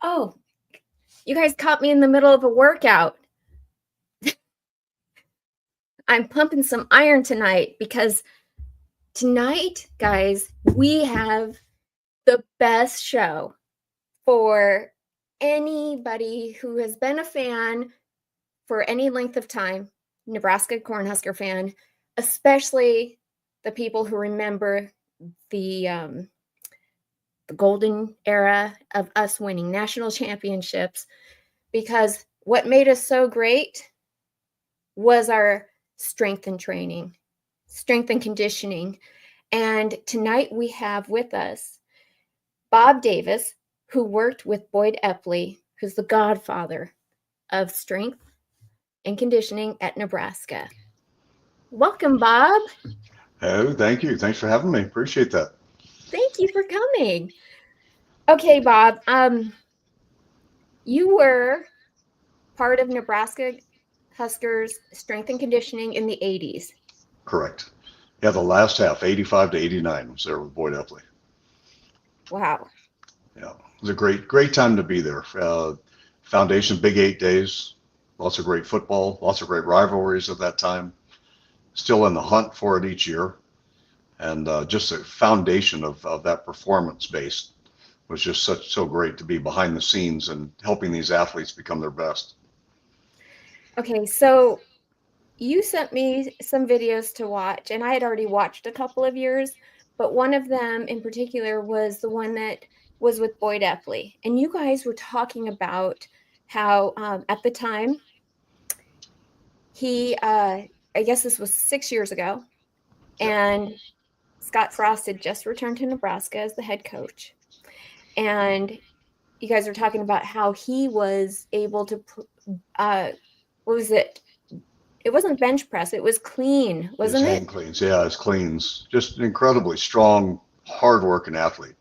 Oh, you guys caught me in the middle of a workout. I'm pumping some iron tonight because tonight, guys, we have the best show for anybody who has been a fan for any length of time, Nebraska Cornhusker fan, especially the people who remember the golden era of us winning national championships, because what made us so great was our strength and training, strength and conditioning. And tonight we have with us Bob Davis, who worked with Boyd Epley, who's the godfather of strength and conditioning at Nebraska. Welcome, Bob. Oh, thank you. Thanks for having me. Appreciate that. Thank you for coming. Okay, Bob, you were part of Nebraska Huskers strength and conditioning in the 80s. Correct. Yeah, the last half, 85 to 89, was there with Boyd Epley. Wow. Yeah, it was a great time to be there. Foundation, Big 8 days, lots of great football, lots of great rivalries at that time. Still in the hunt for it each year. And just the foundation of that performance base was just so great to be behind the scenes and helping these athletes become their best. Okay, so you sent me some videos to watch, and I had already watched a couple of yours, but one of them in particular was the one that was with Boyd Epley. And you guys were talking about how at the time I guess this was 6 years ago, Yep. and Scott Frost had just returned to Nebraska as the head coach. And you guys were talking about how he was able to, what was it? It wasn't bench press. It was clean, His wasn't hang it? cleans, yeah, his cleans. Just an incredibly strong, hard-working athlete.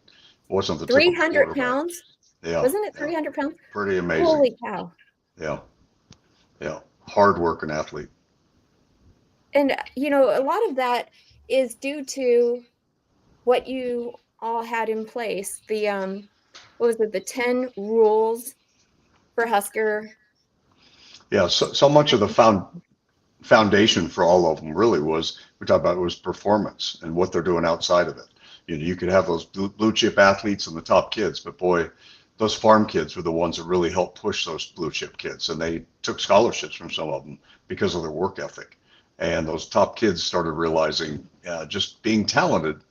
Wasn't the typical 300 quarterback. pounds. Yeah, Wasn't it yeah, 300 pounds? pretty amazing. Holy cow. Yeah, yeah, hard-working athlete. And, a lot of that is due to what you all had in place. What was it? The 10 rules for Husker. Yeah, so much of the foundation for all of them really was we talked about was performance and what they're doing outside of it. You could have those blue chip athletes and the top kids, but boy, those farm kids were the ones that really helped push those blue chip kids, and they took scholarships from some of them because of their work ethic. And those top kids started realizing just being talented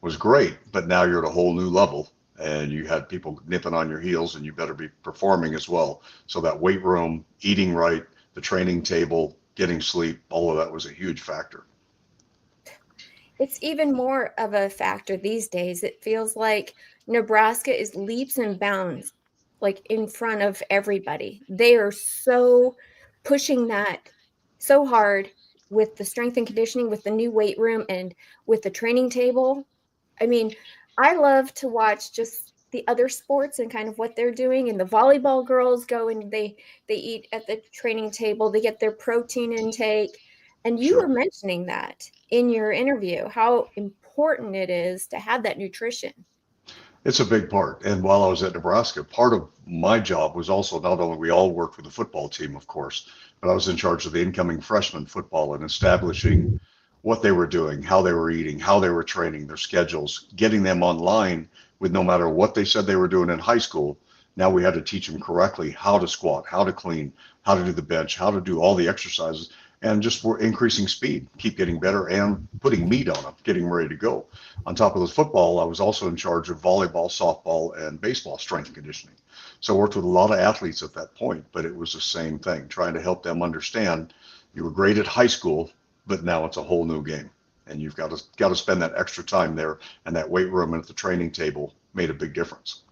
was great, but now you're at a whole new level and you had people nipping on your heels and you better be performing as well. So that weight room, eating right, the training table, getting sleep, all of that was a huge factor. It's even more of a factor these days. It feels like Nebraska is leaps and bounds, like in front of everybody. They are so pushing that so hard with the strength and conditioning, with the new weight room, and with the training table. I mean, I love to watch just the other sports and kind of what they're doing. And the volleyball girls go and they eat at the training table, they get their protein intake. And you were Sure. mentioning that in your interview, how important it is to have that nutrition. It's a big part. And while I was at Nebraska, part of my job was also not only we all worked with the football team, of course, but I was in charge of the incoming freshman football and establishing what they were doing, how they were eating, how they were training, their schedules, getting them online with no matter what they said they were doing in high school. Now we had to teach them correctly how to squat, how to clean, how to do the bench, how to do all the exercises, and just for increasing speed, keep getting better and putting meat on them, getting ready to go. On top of those football, I was also in charge of volleyball, softball, and baseball strength and conditioning. So I worked with a lot of athletes at that point, but it was the same thing, trying to help them understand you were great at high school, but now it's a whole new game. And you've got to spend that extra time there, and that weight room and at the training table made a big difference.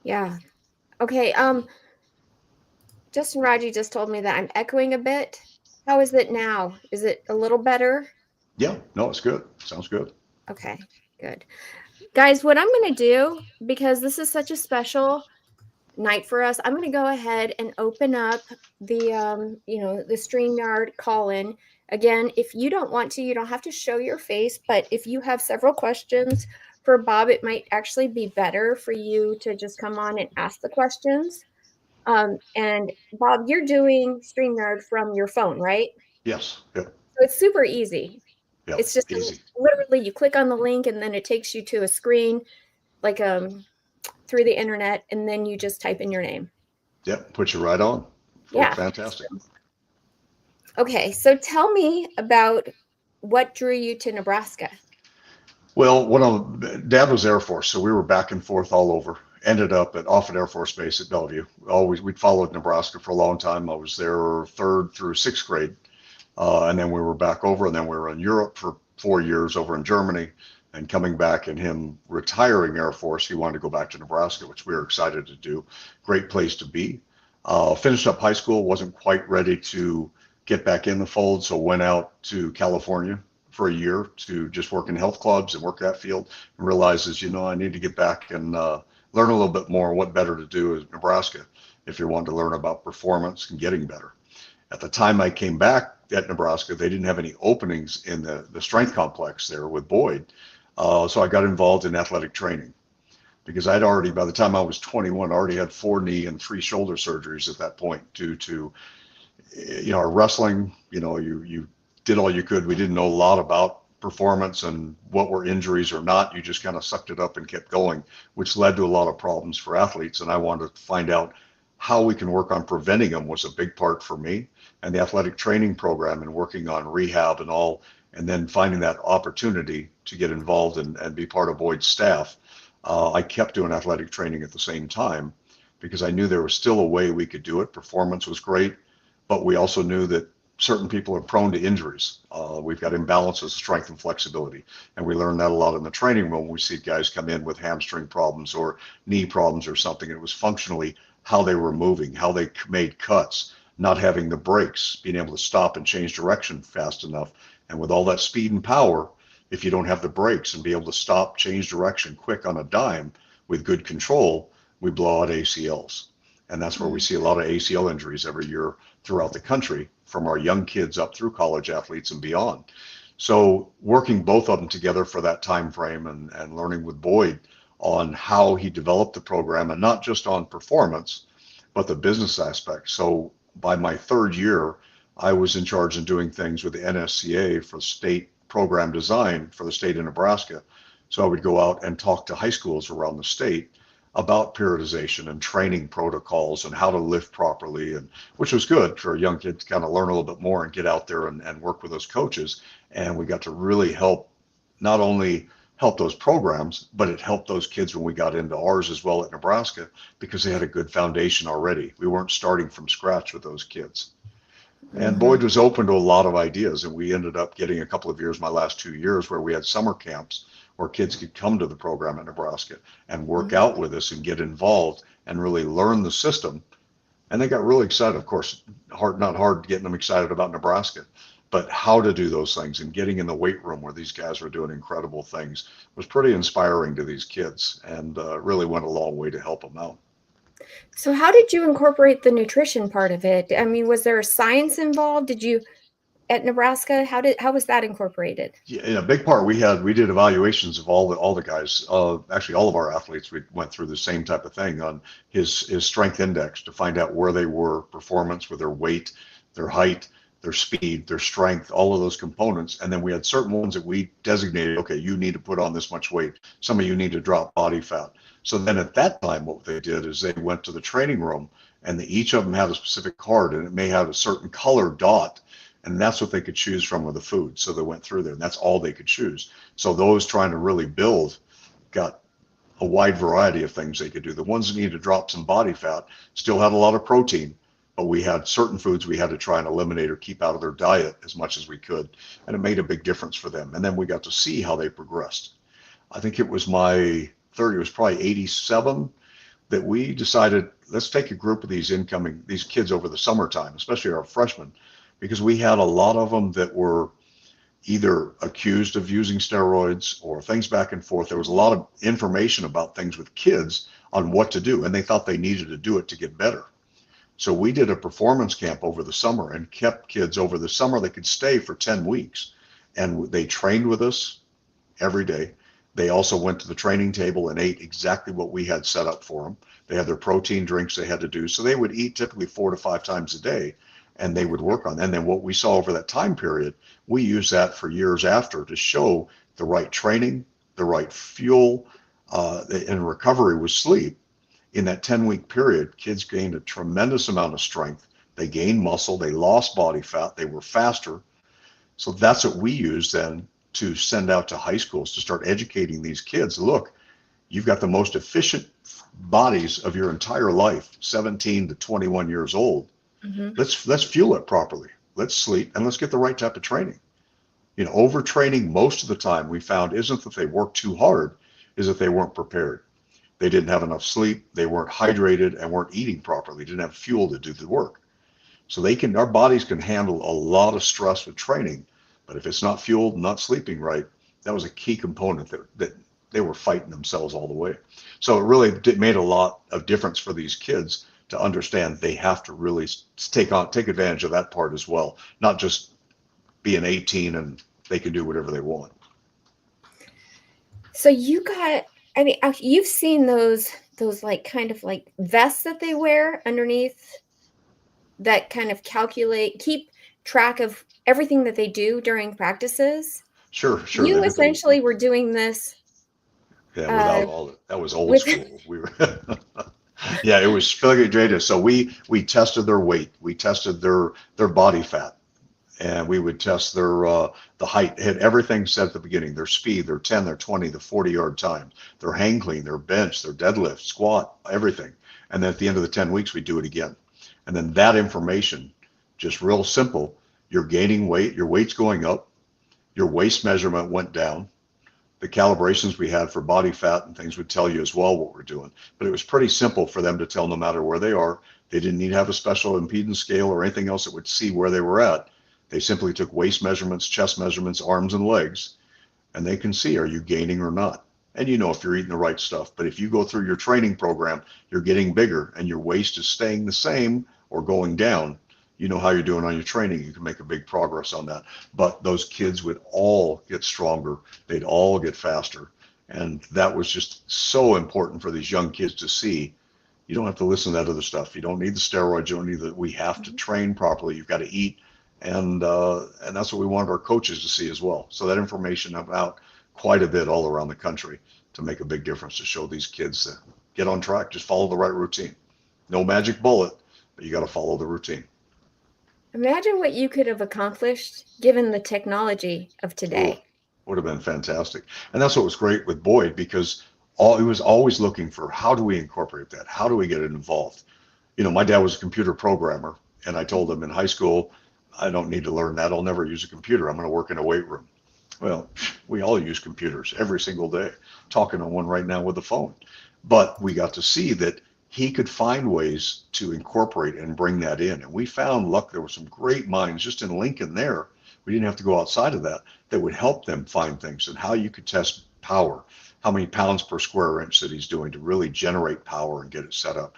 Yeah. Okay. Justin Raji just told me that I'm echoing a bit. How is it now? Is it a little better? Yeah, no, it's good. Sounds good. Okay, good. Guys, what I'm going to do, because this is such a special night for us, I'm going to go ahead and open up the StreamYard call-in. Again, if you don't want to, you don't have to show your face, but if you have several questions for Bob, it might actually be better for you to just come on and ask the questions. And Bob, you're doing StreamYard from your phone, right? Yes. Yep. So it's super easy. Yep. It's just Easy. literally you click on the link and then it takes you to a screen like through the internet, and then you just type in your name. Yep. Put you right on. Yeah. Fantastic. Okay, so tell me about what drew you to Nebraska. Well, Dad was Air Force, so we were back and forth all over. Ended up at Offutt Air Force Base at Bellevue. We'd followed Nebraska for a long time. I was there third through sixth grade, and then we were back over, and then we were in Europe for 4 years over in Germany, and coming back and him retiring Air Force, he wanted to go back to Nebraska, which we were excited to do. Great place to be. Finished up high school, wasn't quite ready to get back in the fold, so went out to California for a year to just work in health clubs and work that field, and realizes, I need to get back and learn a little bit more. What better to do is Nebraska if you're wanting to learn about performance and getting better. At the time I came back at Nebraska, they didn't have any openings in the strength complex there with Boyd. So I got involved in athletic training because I'd already, by the time I was 21, already had 4 knee and 3 shoulder surgeries at that point due to, our wrestling. You did all you could. We didn't know a lot about performance and what were injuries or not. You just kind of sucked it up and kept going, which led to a lot of problems for athletes. And I wanted to find out how we can work on preventing them was a big part for me. And the athletic training program and working on rehab and all, and then finding that opportunity to get involved and be part of Boyd's staff. I kept doing athletic training at the same time because I knew there was still a way we could do it. Performance was great, but we also knew that certain people are prone to injuries. We've got imbalances of strength and flexibility. And we learned that a lot in the training room. We see guys come in with hamstring problems or knee problems or something. It was functionally how they were moving, how they made cuts, not having the brakes, being able to stop and change direction fast enough. And with all that speed and power, if you don't have the brakes and be able to stop, change direction quick on a dime with good control, we blow out ACLs. And that's where we see a lot of ACL injuries every year throughout the country, from our young kids up through college athletes and beyond. So working both of them together for that time frame and learning with Boyd on how he developed the program, and not just on performance, but the business aspect. So by my third year, I was in charge of doing things with the NSCA for state program design for the state of Nebraska. So I would go out and talk to high schools around the state about periodization and training protocols and how to lift properly, and which was good for a young kid to kind of learn a little bit more and get out there and work with those coaches. And we got to really help, not only help those programs, but it helped those kids when we got into ours as well at Nebraska, because they had a good foundation already. We weren't starting from scratch with those kids. And Boyd was open to a lot of ideas, and we ended up getting a couple of years, my last 2 years, where we had summer camps where kids could come to the program at Nebraska and work out with us and get involved and really learn the system. And they got really excited. Of course, not hard getting them excited about Nebraska, but how to do those things and getting in the weight room where these guys were doing incredible things was pretty inspiring to these kids, and really went a long way to help them out. So how did you incorporate the nutrition part of it? I mean, was there science involved? Did you at Nebraska? How was that incorporated? Yeah, in a big part, we did evaluations of all the guys. Actually, all of our athletes, we went through the same type of thing on his strength index to find out where they were performance with their weight, their height, their speed, their strength, all of those components. And then we had certain ones that we designated, okay, you need to put on this much weight. Some of you need to drop body fat. So then at that time, what they did is they went to the training room, and each of them had a specific card, and it may have a certain color dot. And that's what they could choose from with the food. So they went through there, and that's all they could choose. So those trying to really build got a wide variety of things they could do. The ones that needed to drop some body fat still had a lot of protein, but we had certain foods we had to try and eliminate or keep out of their diet as much as we could. And it made a big difference for them. And then we got to see how they progressed. I think it was it was probably 87 that we decided, let's take a group of these kids over the summertime, especially our freshmen, because we had a lot of them that were either accused of using steroids or things back and forth. There was a lot of information about things with kids on what to do, and they thought they needed to do it to get better. So we did a performance camp over the summer and kept kids over the summer. They could stay for 10 weeks, and they trained with us every day. They also went to the training table and ate exactly what we had set up for them. They had their protein drinks they had to do. So they would eat typically 4 to 5 times a day, and they would work on that. And then what we saw over that time period, we used that for years after to show the right training, the right fuel, and recovery with sleep. In that 10-week period, kids gained a tremendous amount of strength. They gained muscle, they lost body fat, they were faster. So that's what we use then to send out to high schools to start educating these kids. Look, you've got the most efficient bodies of your entire life, 17 to 21 years old. Mhm. Let's fuel it properly. Let's sleep and let's get the right type of training. Overtraining most of the time we found isn't that they worked too hard, is that they weren't prepared. They didn't have enough sleep, they weren't hydrated and weren't eating properly, didn't have fuel to do the work. So our bodies can handle a lot of stress with training, but if it's not fueled, not sleeping right, that was a key component that they were fighting themselves all the way. So it really made a lot of difference for these kids to understand they have to really take advantage of that part as well, not just being 18 and they can do whatever they want. So you've seen those like kind of like vests that they wear underneath that kind of keep track of everything that they do during practices. Sure. You essentially were doing this Yeah, uh, without all that was old with school. We were yeah, it was fairly data. So we tested their weight, we tested their body fat, and we would test the height. Had everything set at the beginning: their speed, their 10, their 20, the 40-yard time, their hang clean, their bench, their deadlift, squat, everything. And then at the end of the 10 weeks, we do it again. And then that information, just real simple: you're gaining weight, your weight's going up, your waist measurement went down. The calibrations we had for body fat and things would tell you as well what we're doing. But it was pretty simple for them to tell no matter where they are. They didn't need to have a special impedance scale or anything else that would see where they were at. They simply took waist measurements, chest measurements, arms and legs, and they can see, are you gaining or not? And if you're eating the right stuff. But if you go through your training program, you're getting bigger and your waist is staying the same or going down, you know how you're doing on your training. You can make a big progress on that. But those kids would all get stronger. They'd all get faster. And that was just so important for these young kids to see. You don't have to listen to that other stuff. You don't need the steroids. You don't need that. We have to train properly. You've got to eat. And that's what we wanted our coaches to see as well. So that information went out quite a bit all around the country to make a big difference, to show these kids to get on track. Just follow the right routine. No magic bullet, but you got to follow the routine. Imagine what you could have accomplished given the technology of today. Ooh, would have been fantastic. And that's what was great with Boyd, because he was always looking for, how do we incorporate that? How do we get it involved? My dad was a computer programmer, and I told him in high school, I don't need to learn that. I'll never use a computer. I'm going to work in a weight room. Well, we all use computers every single day, talking on one right now with the phone. But we got to see that he could find ways to incorporate and bring that in. And we found, look, there were some great minds just in Lincoln there. We didn't have to go outside of that would help them find things, and how you could test power, how many pounds per square inch that he's doing to really generate power and get it set up.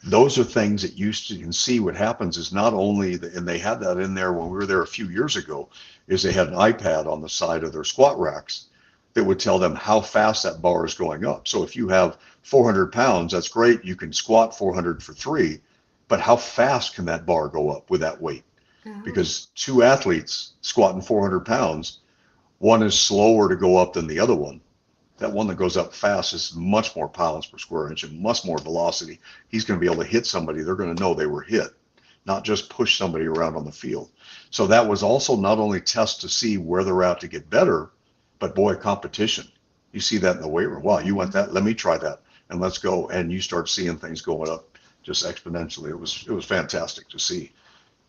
Those are things that you can see. What happens is, not only, and they had that in there when we were there a few years ago, is they had an iPad on the side of their squat racks that would tell them how fast that bar is going up. So if you have 400 pounds, that's great. You can squat 400 for 3, but how fast can that bar go up with that weight? Oh. Because two athletes squatting 400 pounds, one is slower to go up than the other one. That one that goes up fast is much more pounds per square inch and much more velocity. He's going to be able to hit somebody. They're going to know they were hit, not just push somebody around on the field. So that was also not only test to see where they're at to get better, but boy, competition. You see that in the weight room. Wow, you want that? Let me try that, and let's go. And you start seeing things going up just exponentially. It was fantastic to see.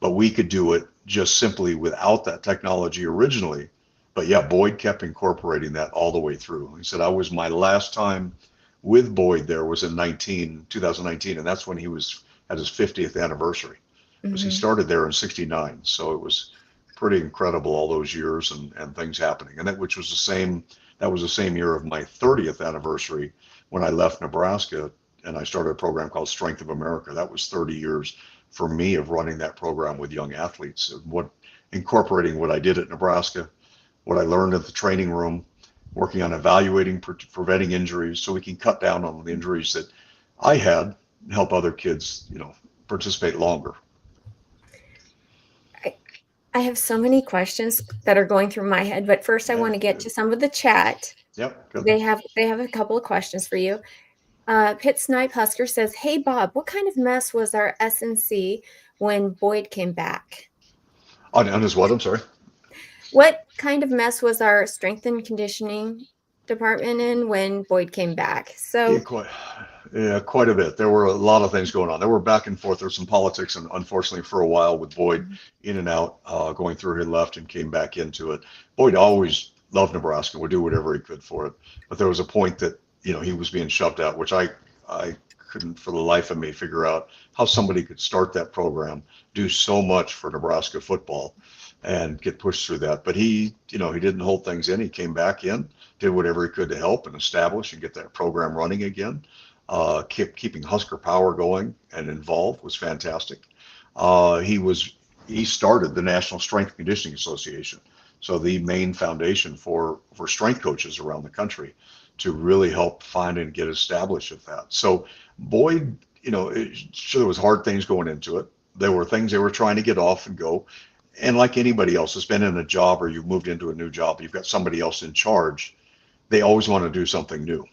But we could do it just simply without that technology originally. But yeah, Boyd kept incorporating that all the way through. He said, my last time with Boyd there was in 2019, and that's when he was at his 50th anniversary. Because he started there in '69, so it was pretty incredible, all those years and things happening. And that was the same year of my 30th anniversary when I left Nebraska and I started a program called Strength of America. That was 30 years for me of running that program with young athletes, and incorporating what I did at Nebraska, what I learned at the training room, working on evaluating, preventing injuries so we can cut down on the injuries that I had and help other kids, participate longer. I have so many questions that are going through my head, but first I want to get to some of the chat. Yep. Good. They have a couple of questions for you. Pitt Snipe Husker says, "Hey Bob, what kind of mess was our SNC when Boyd came back?" On his what? I'm sorry. What kind of mess was our strength and conditioning department in when Boyd came back? So Quite a bit. There were a lot of things going on. There were back and forth. There was some politics, and unfortunately, for a while with Boyd in and out, going through, he left and came back into it. Boyd always loved Nebraska, would do whatever he could for it. But there was a point that he was being shoved out, which I couldn't for the life of me figure out how somebody could start that program, do so much for Nebraska football, and get pushed through that. But he didn't hold things in. He came back in, did whatever he could to help and establish and get that program running again. Keeping Husker Power going and involved was fantastic. He started the National Strength and Conditioning Association, so the main foundation for strength coaches around the country, to really help find and get established at that. So Boyd, sure, there was hard things going into it. There were things they were trying to get off and go. And like anybody else has been in a job, or you've moved into a new job, you've got somebody else in charge, they always want to do something new.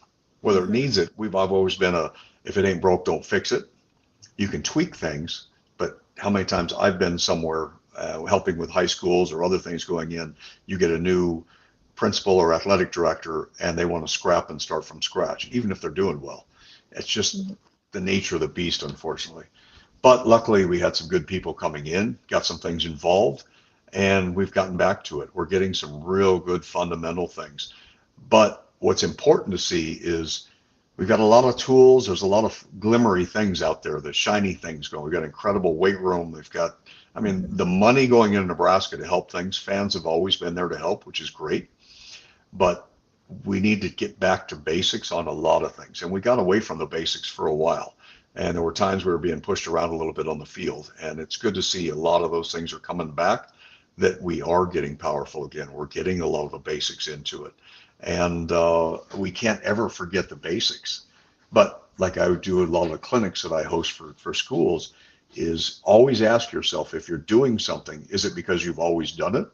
Whether it needs it, I've always been if it ain't broke, don't fix it. You can tweak things, but how many times I've been somewhere helping with high schools or other things going in, you get a new principal or athletic director and they want to scrap and start from scratch, even if they're doing well. It's just the nature of the beast, unfortunately. But luckily we had some good people coming in, got some things involved, and we've gotten back to it. We're getting some real good fundamental things. But what's important to see is we've got a lot of tools. There's a lot of glimmery things out there, the shiny things going. We've got incredible weight room. We've got, the money going into Nebraska to help things. Fans have always been there to help, which is great. But we need to get back to basics on a lot of things. And we got away from the basics for a while. And there were times we were being pushed around a little bit on the field. And it's good to see a lot of those things are coming back, that we are getting powerful again. We're getting a lot of the basics into it. And we can't ever forget the basics. But like I would do a lot of the clinics that I host for schools, is always ask yourself, if you're doing something, is it because you've always done it,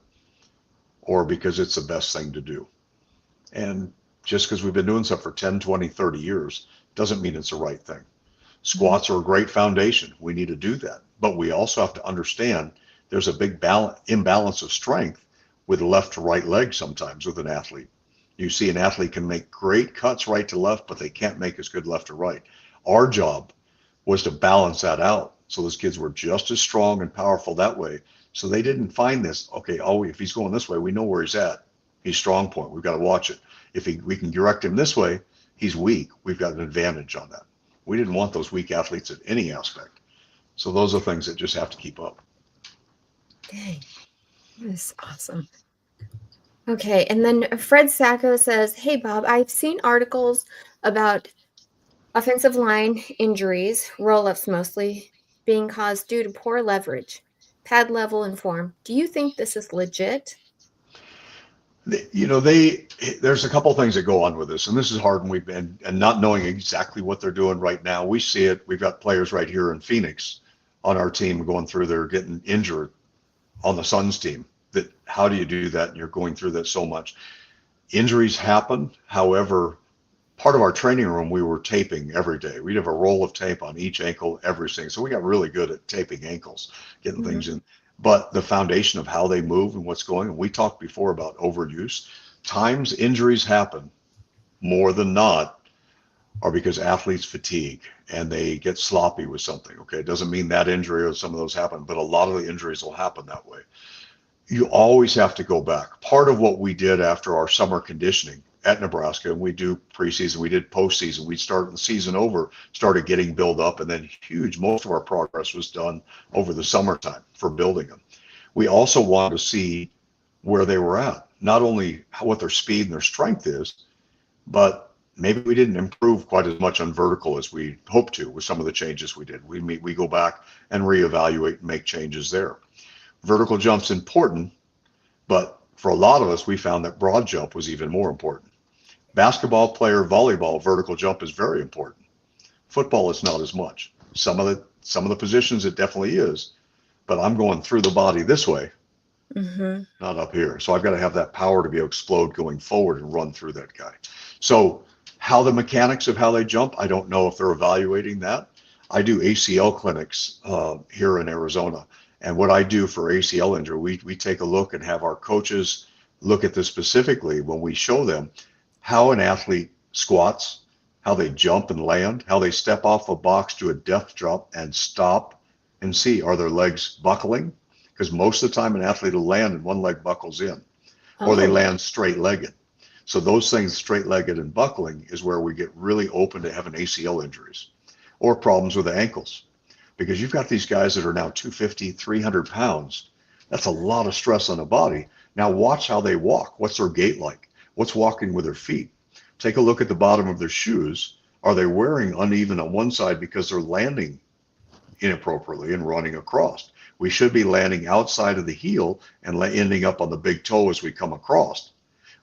or because it's the best thing to do? And just because we've been doing stuff for 10, 20, 30 years doesn't mean it's the right thing. Squats are a great foundation. We need to do that. But we also have to understand there's a big imbalance of strength with the left to right leg sometimes with an athlete. You see an athlete can make great cuts right to left, but they can't make as good left to right. Our job was to balance that out, so those kids were just as strong and powerful that way. So they didn't find this, okay, if he's going this way, we know where he's at. He's strong point. We've got to watch it. If we can direct him this way, he's weak. We've got an advantage on that. We didn't want those weak athletes at any aspect. So those are things that just have to keep up. Dang, that's awesome. Okay, and then Fred Sacco says, "Hey Bob, I've seen articles about offensive line injuries, roll-ups mostly, being caused due to poor leverage, pad level, and form. Do you think this is legit?" There's a couple things that go on with this, and this is hard, and we've been, and not knowing exactly what they're doing right now. We see it. We've got players right here in Phoenix on our team going through, they're getting injured on the Suns team. That, how do you do that? And you're going through that so much. Injuries happen. However, part of our training room, we were taping every day. We'd have a roll of tape on each ankle, everything. So we got really good at taping ankles, getting things in. But the foundation of how they move and what's going on, we talked before about overuse. Times injuries happen more than not are because athletes fatigue and they get sloppy with something. Okay, it doesn't mean that injury or some of those happen, but a lot of the injuries will happen that way. You always have to go back. Part of what we did after our summer conditioning at Nebraska, and we do preseason, we did postseason, we started the season over, started getting built up, and then most of our progress was done over the summertime for building them. We also wanted to see where they were at, not only what their speed and their strength is, but maybe we didn't improve quite as much on vertical as we hoped to with some of the changes we did. We go back and reevaluate and make changes there. Vertical jump's important, but for a lot of us, we found that broad jump was even more important. Basketball player, volleyball, vertical jump is very important. Football is not as much. Some of the positions it definitely is, but I'm going through the body this way, Mm-hmm. not up here. So I've got to have that power to be able to explode going forward and run through that guy. So how the mechanics of how they jump, I don't know if they're evaluating that. I do ACL clinics here in Arizona. And what I do for ACL injury, we take a look and have our coaches look at this specifically when we show them how an athlete squats, how they jump and land, how they step off a box, do a depth drop and stop and see, are their legs buckling? Because most of the time an athlete will land and one leg buckles in, or they Oh. land straight legged. So those things, straight legged and buckling, is where we get really open to having ACL injuries or problems with the ankles. Because you've got these guys that are now 250, 300 pounds. That's a lot of stress on the body. Now watch how they walk. What's their gait like? What's walking with their feet? Take a look at the bottom of their shoes. Are they wearing uneven on one side because they're landing inappropriately and running across? We should be landing outside of the heel and ending up on the big toe as we come across.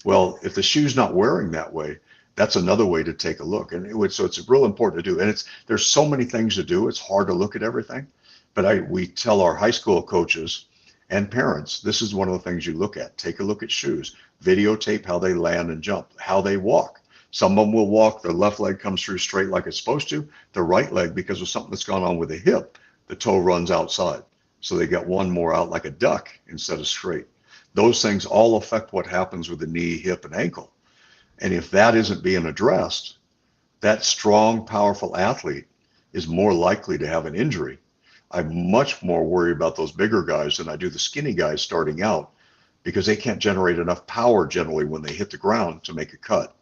Well, if the shoe's not wearing that way, that's another way to take a look. So it's real important to do. And there's so many things to do. It's hard to look at everything. But we tell our high school coaches and parents, this is one of the things you look at. Take a look at shoes. Videotape how they land and jump, how they walk. Some of them will walk, their left leg comes through straight like it's supposed to. The right leg, because of something that's gone on with the hip, the toe runs outside. So they got one more out like a duck instead of straight. Those things all affect what happens with the knee, hip, and ankle. And if that isn't being addressed, that strong, powerful athlete is more likely to have an injury. I'm much more worried about those bigger guys than I do the skinny guys starting out, because they can't generate enough power generally when they hit the ground to make a cut.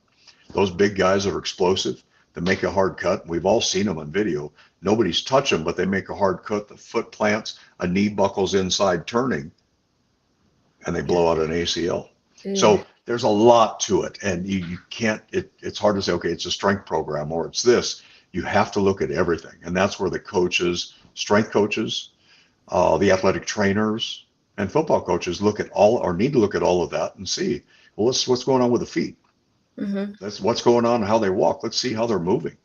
Those big guys that are explosive, that make a hard cut, we've all seen them on video. Nobody's touched them, but they make a hard cut. The foot plants, a knee buckles inside turning, and they blow out an ACL. Ugh. So there's a lot to it, and you can't, it's hard to say, okay, it's a strength program or it's this. You have to look at everything. And that's where the coaches, strength coaches, the athletic trainers, and football coaches look at all, or need to look at all of that and see, well, what's going on with the feet. Mm-hmm. That's what's going on, how they walk. Let's see how they're moving.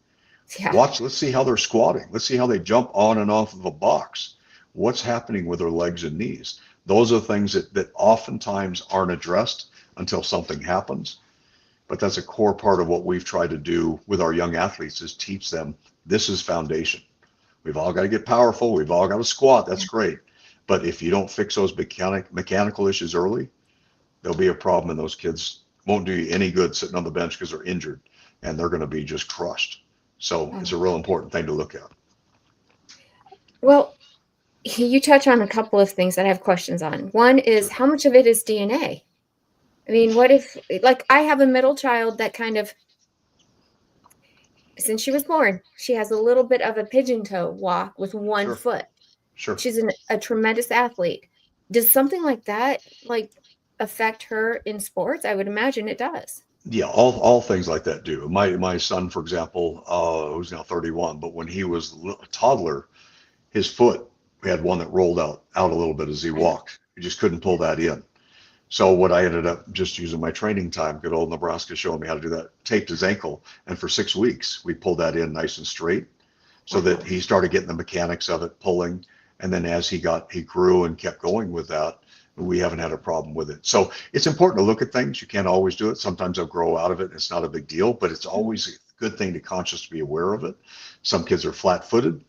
Yeah. Let's see how they're squatting. Let's see how they jump on and off of a box. What's happening with their legs and knees? Those are things that oftentimes aren't addressed until something happens. But that's a core part of what we've tried to do with our young athletes, is teach them this is foundation. We've all got to get powerful. We've all got to squat. That's great. But if you don't fix those mechanical issues early, there'll be a problem, and those kids won't do you any good sitting on the bench because they're injured, and they're going to be just crushed. So it's a real important thing to look at. Well, you touch on a couple of things that I have questions on. One is, Sure. how much of it is DNA? I mean, what if, like, I have a middle child that kind of, since she was born, she has a little bit of a pigeon toe walk with one Sure. foot. Sure. She's a tremendous athlete. Does something like that, like, affect her in sports? I would imagine it does. Yeah, all things like that do. My son, for example, who's now 31, but when he was a toddler, his foot, we had one that rolled out a little bit as he walked. He just couldn't pull that in. So what I ended up just using my training time, good old Nebraska showing me how to do that, taped his ankle, and for 6 weeks we pulled that in nice and straight, so that he started getting the mechanics of it, pulling. And then as he grew and kept going with that, we haven't had a problem with it. So it's important to look at things. You can't always do it. Sometimes they'll grow out of it. It's not a big deal, but it's always a good thing to consciously be aware of it. Some kids are flat-footed.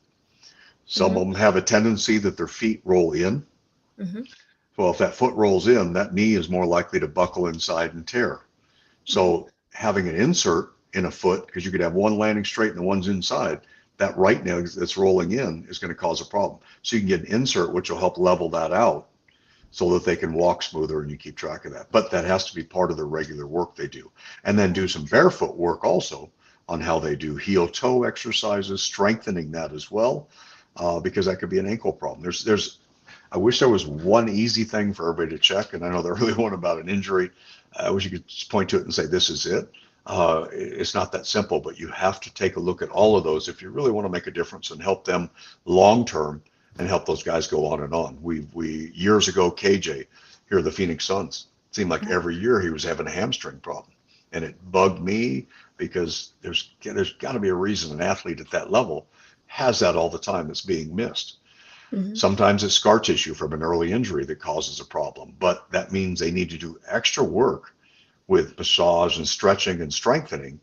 Some of them have a tendency that their feet roll in. Mm-hmm. Well, if that foot rolls in, that knee is more likely to buckle inside and tear. So having an insert in a foot, because you could have one landing straight and the one's inside, that right knee that's rolling in is going to cause a problem. So you can get an insert, which will help level that out so that they can walk smoother, and you keep track of that. But that has to be part of the regular work they do. And then do some barefoot work also on how they do heel toe exercises, strengthening that as well, because that could be an ankle problem. I wish there was one easy thing for everybody to check, and I know they're really one about an injury. I wish you could just point to it and say, this is it. It's not that simple, but you have to take a look at all of those if you really want to make a difference and help them long-term and help those guys go on and on. We years ago, KJ, here at the Phoenix Suns, it seemed like every year he was having a hamstring problem. And it bugged me because there's got to be a reason an athlete at that level has that all the time that's being missed. Mhm. Sometimes it's scar tissue from an early injury that causes a problem, but that means they need to do extra work with massage and stretching and strengthening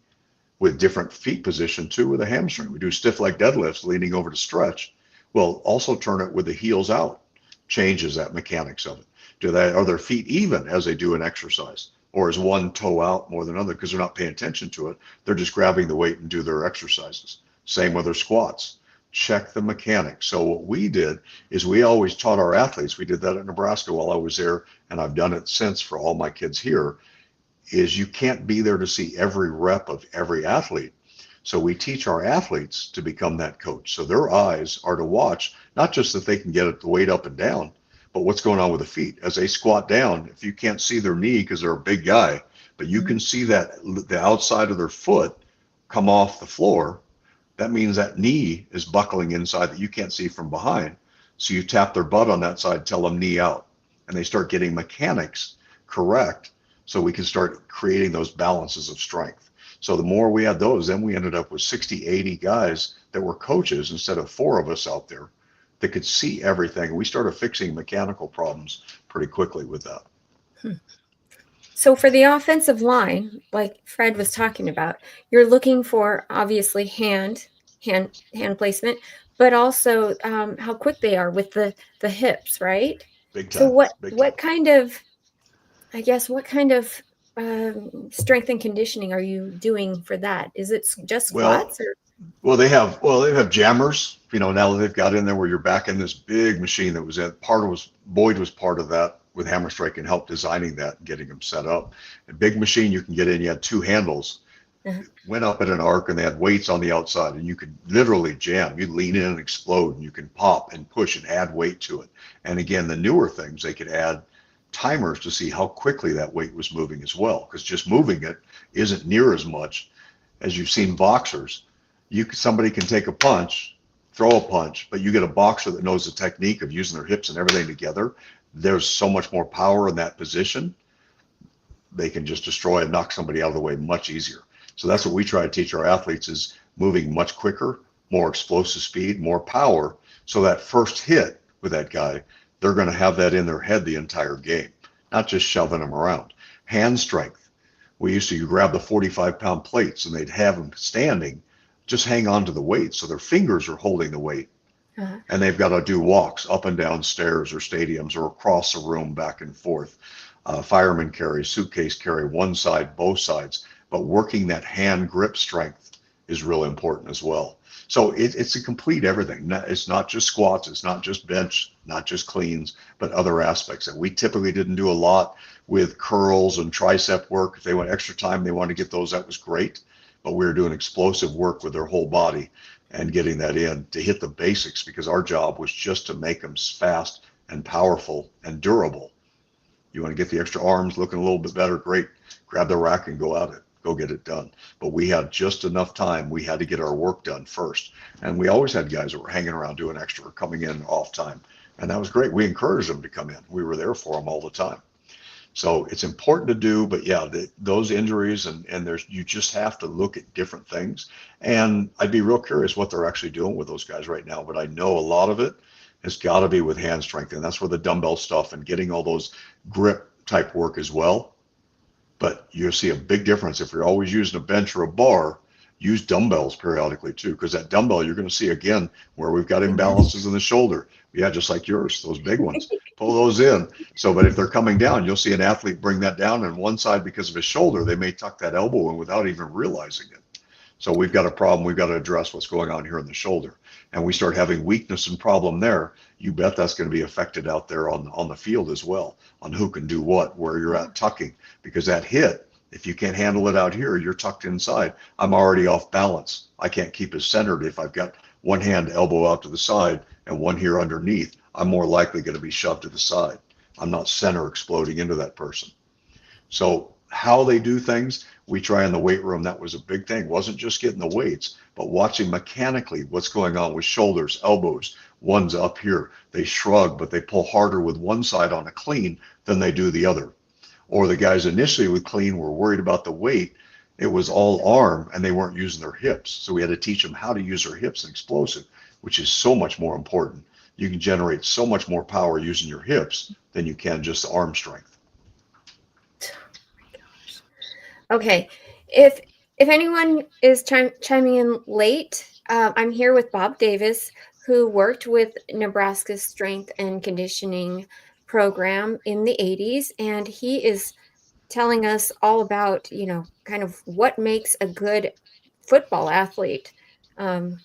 with different feet position too with a hamstring. We do stiff leg deadlifts leaning over to stretch. Well, also turn it with the heels out, changes that mechanics of it. Are their feet even as they do an exercise? Or is one toe out more than another because they're not paying attention to it? They're just grabbing the weight and do their exercises. Same with their squats. Check the mechanics. So what we did is we always taught our athletes, we did that at Nebraska while I was there, and I've done it since for all my kids here, is you can't be there to see every rep of every athlete. So we teach our athletes to become that coach. So their eyes are to watch, not just that they can get the weight up and down, but what's going on with the feet. As they squat down, if you can't see their knee because they're a big guy, but you can see that the outside of their foot come off the floor, that means that knee is buckling inside that you can't see from behind. So you tap their butt on that side, tell them knee out, and they start getting mechanics correct so we can start creating those balances of strength. So the more we had those, then we ended up with 60, 80 guys that were coaches instead of 4 of us out there that could see everything. We started fixing mechanical problems pretty quickly with that. So for the offensive line, like Fred was talking about, you're looking for obviously hand placement, but also how quick they are with the hips, right? Big So time. what kind of, I guess, what kind of strength and conditioning are you doing for that? Is it just Well, squats or? they have jammers. Now that they've got in there where you're back in this big machine that was at Boyd was part of that with Hammer Strike and helped designing that and getting them set up. A big machine you can get in. You had 2 handles. Went up at an arc and they had weights on the outside and you could literally jam. You'd lean in and explode and you can pop and push and add weight to it. And again, the newer things, they could add timers to see how quickly that weight was moving as well, because just moving it isn't near as much as you've seen boxers. Somebody can take a punch, throw a punch, but you get a boxer that knows the technique of using their hips and everything together. There's so much more power in that position. They can just destroy and knock somebody out of the way much easier. So that's what we try to teach our athletes, is moving much quicker, more explosive speed, more power. So that first hit with that guy, they're going to have that in their head the entire game, not just shoving them around. Hand strength. We used to grab the 45-pound plates and they'd have them standing, just hang on to the weight. So their fingers are holding the weight. And they've got to do walks up and down stairs or stadiums or across the room back and forth. Fireman carry, suitcase carry, one side, both sides. But working that hand grip strength is really important as well. So it's a complete everything. It's not just squats, it's not just bench, not just cleans, but other aspects that we typically didn't do a lot with curls and tricep work. If they went extra time, they wanted to get those, that was great. But we were doing explosive work with their whole body and getting that in to hit the basics, because our job was just to make them fast and powerful and durable. You want to get the extra arms looking a little bit better, great. Grab the rack and go at it. Go get it done. But we had just enough time. We had to get our work done first. And we always had guys that were hanging around doing extra, coming in off time. And that was great. We encouraged them to come in. We were there for them all the time. So it's important to do, but yeah, those injuries and you just have to look at different things. And I'd be real curious what they're actually doing with those guys right now. But I know a lot of it has got to be with hand strength. And that's where the dumbbell stuff and getting all those grip type work as well. But you'll see a big difference if you're always using a bench or a bar. Use dumbbells periodically too, because that dumbbell, you're going to see again where we've got imbalances in the shoulder. Yeah, just like yours, those big ones. Pull those in. So, but if they're coming down, you'll see an athlete bring that down, and one side, because of his shoulder, they may tuck that elbow in without even realizing it. So we've got a problem. We've got to address what's going on here in the shoulder. And we start having weakness and problem there. You bet that's going to be affected out there on the field as well, on who can do what, where you're at tucking, because that hit, if you can't handle it out here, you're tucked inside. I'm already off balance. I can't keep it centered. If I've got one hand elbow out to the side and one here underneath, I'm more likely going to be shoved to the side. I'm not center exploding into that person. So how they do things, we try in the weight room. That was a big thing. It wasn't just getting the weights, but watching mechanically what's going on with shoulders, elbows. One's up here. They shrug, but they pull harder with one side on a clean than they do the other. Or the guys initially with clean were worried about the weight, It was all arm and they weren't using their hips. So we had to teach them how to use their hips and explosive, which is so much more important. You can generate so much more power using your hips than you can just arm strength. Okay, if anyone is chiming in late, I'm here with Bob Davis, who worked with Nebraska's strength and conditioning program in the 80s, and he is telling us all about, kind of what makes a good football athlete. Um,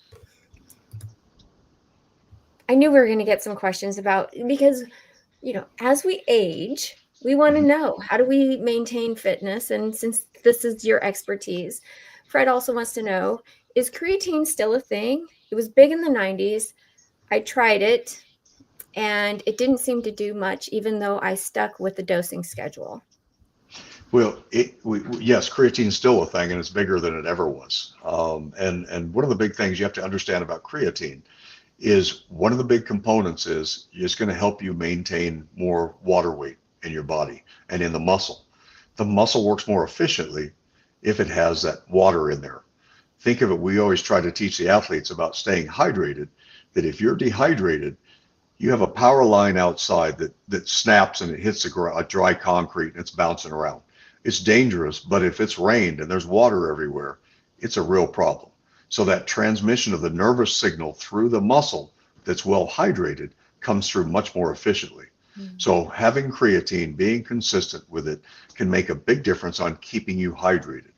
I knew we were going to get some questions about, because as we age, we want to Mhm. know, how do we maintain fitness? And since this is your expertise, Fred also wants to know, is creatine still a thing? It was big in the 90s. I tried it and it didn't seem to do much, even though I stuck with the dosing schedule. Well, yes, creatine is still a thing, and it's bigger than it ever was. And one of the big things you have to understand about creatine is one of the big components is it's going to help you maintain more water weight in your body and in the muscle. The muscle works more efficiently if it has that water in there. Think of it, we always try to teach the athletes about staying hydrated, that if you're dehydrated, you have a power line outside that snaps and it hits a dry concrete and it's bouncing around. It's dangerous, but if it's rained and there's water everywhere, it's a real problem. So that transmission of the nervous signal through the muscle that's well hydrated comes through much more efficiently. Mm. So having creatine, being consistent with it, can make a big difference on keeping you hydrated.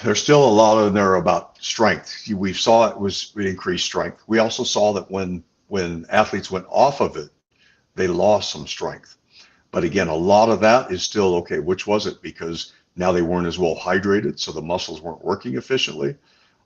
There's still a lot in there about strength. We saw it increased strength. We also saw that when athletes went off of it, they lost some strength. But again, a lot of that is still okay. Which was it? Because now they weren't as well hydrated, so the muscles weren't working efficiently,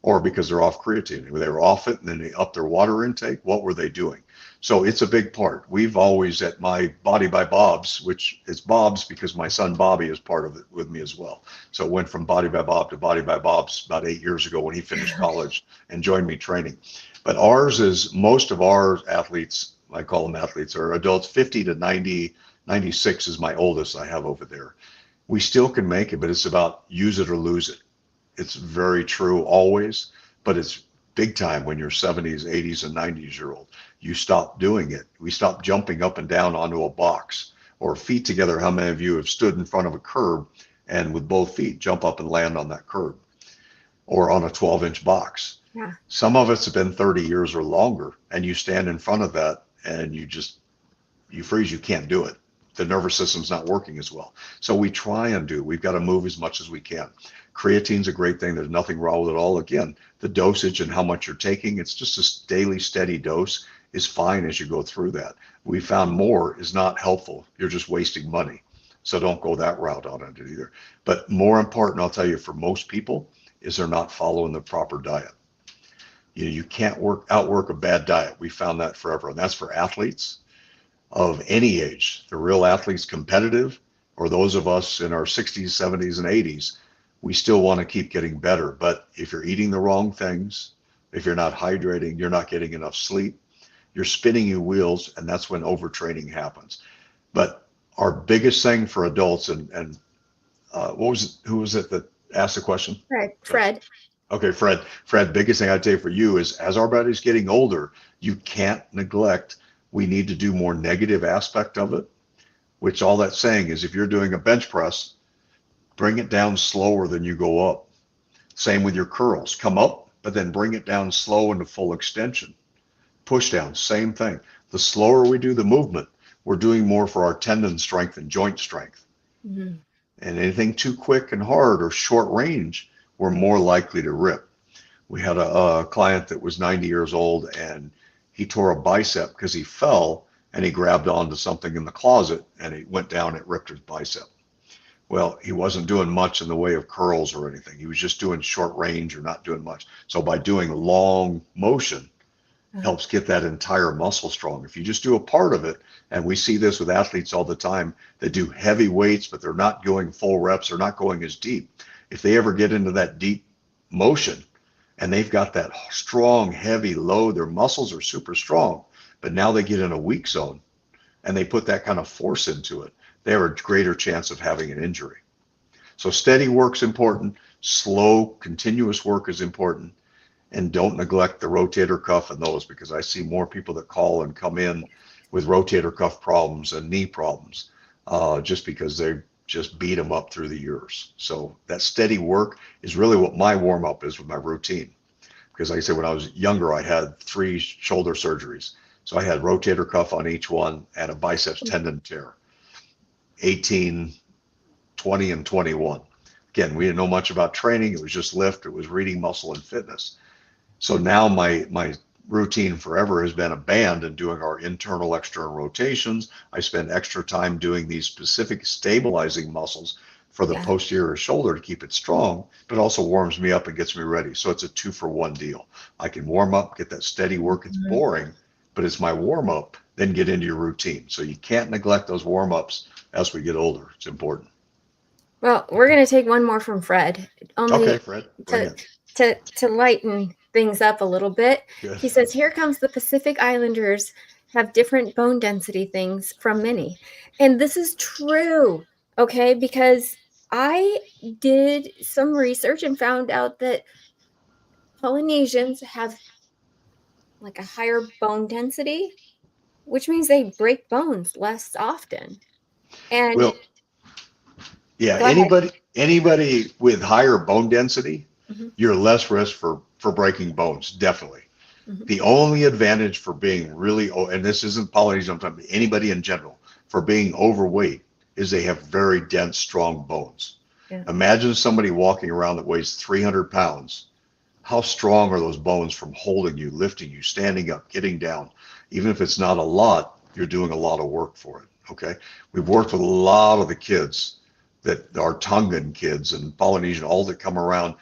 or because they're off creatine. They were off it and then they upped their water intake. What were they doing? So it's a big part. We've always, at my Body by Bob's, which is Bob's because my son Bobby is part of it with me as well. So it went from Body by Bob to Body by Bob's about 8 years ago when he finished college and joined me training. But ours is, most of our athletes, I call them athletes, are adults 50 to 90, 96 is my oldest I have over there. We still can make it, but it's about use it or lose it. It's very true always, but it's big time when you're 70s, 80s, and 90s year old. You stop doing it. We stop jumping up and down onto a box or feet together. How many of you have stood in front of a curb and with both feet jump up and land on that curb or on a 12-inch box? Yeah. Some of us have been 30 years or longer, and you stand in front of that and you freeze. You can't do it. The nervous system's not working as well. So we've got to move as much as we can. Creatine's a great thing. There's nothing wrong with it all. Again, the dosage and how much you're taking, it's just a daily steady dose is fine as you go through that. We found more is not helpful. You're just wasting money. So don't go that route on it either. But more important, I'll tell you, for most people, is they're not following the proper diet. You can't outwork a bad diet. We found that forever. And that's for athletes of any age, the real athletes, competitive, or those of us in our 60s, 70s, and 80s. We still want to keep getting better. But if you're eating the wrong things, if you're not hydrating, you're not getting enough sleep, you're spinning your wheels, and that's when overtraining happens. But our biggest thing for adults, and who was it that asked the question? Fred. Okay, Fred, biggest thing I'd say for you is, as our body's getting older, you can't neglect, we need to do more negative aspect of it, which all that's saying is if you're doing a bench press, bring it down slower than you go up. Same with your curls. Come up, but then bring it down slow into full extension. Push down, same thing. The slower we do the movement, we're doing more for our tendon strength and joint strength. Mm-hmm. And anything too quick and hard or short range, we're more likely to rip. We had a client that was 90 years old and he tore a bicep because he fell and he grabbed onto something in the closet and he went down, it ripped his bicep. Well, he wasn't doing much in the way of curls or anything. He was just doing short range or not doing much. So by doing long motion, helps get that entire muscle strong. If you just do a part of it, and we see this with athletes all the time that do heavy weights, but they're not going full reps, they're not going as deep. If they ever get into that deep motion and they've got that strong, heavy load, their muscles are super strong, but now they get in a weak zone and they put that kind of force into it, they have a greater chance of having an injury. So steady work's important. Slow, continuous work is important. And don't neglect the rotator cuff and those, because I see more people that call and come in with rotator cuff problems and knee problems just because they just beat them up through the years. So that steady work is really what my warm up is with my routine. Because like I said, when I was younger, I had 3 shoulder surgeries. So I had rotator cuff on each one and a biceps tendon tear, 18, 20, and 21. Again, we didn't know much about training. It was just lift. It was reading muscle and fitness. So now my routine forever has been a band and doing our internal external rotations. I spend extra time doing these specific stabilizing muscles for the posterior shoulder to keep it strong, but also warms me up and gets me ready. So it's a 2-for-1 deal. I can warm up, get that steady work. It's boring, but it's my warm up, then get into your routine. So you can't neglect those warm ups as we get older. It's important. Well, we're going to take one more from Fred. Okay, Fred, bring it. To lighten things up a little bit. Good. He says, here comes the Pacific Islanders have different bone density things from Minnie. And this is true, okay? Because I did some research and found out that Polynesians have like a higher bone density, which means they break bones less often. And Well, yeah, go ahead. anybody with higher bone density, Mhm. you're less risk for breaking bones, definitely. Mhm. The only advantage for being really, and this isn't Polynesian, I'm talking about anybody in general, for being overweight is they have very dense, strong bones. Yeah. Imagine somebody walking around that weighs 300 pounds. How strong are those bones from holding you, lifting you, standing up, getting down? Even if it's not a lot, you're doing a lot of work for it. Okay. We've worked with a lot of the kids that are Tongan kids and Polynesian, all that come around,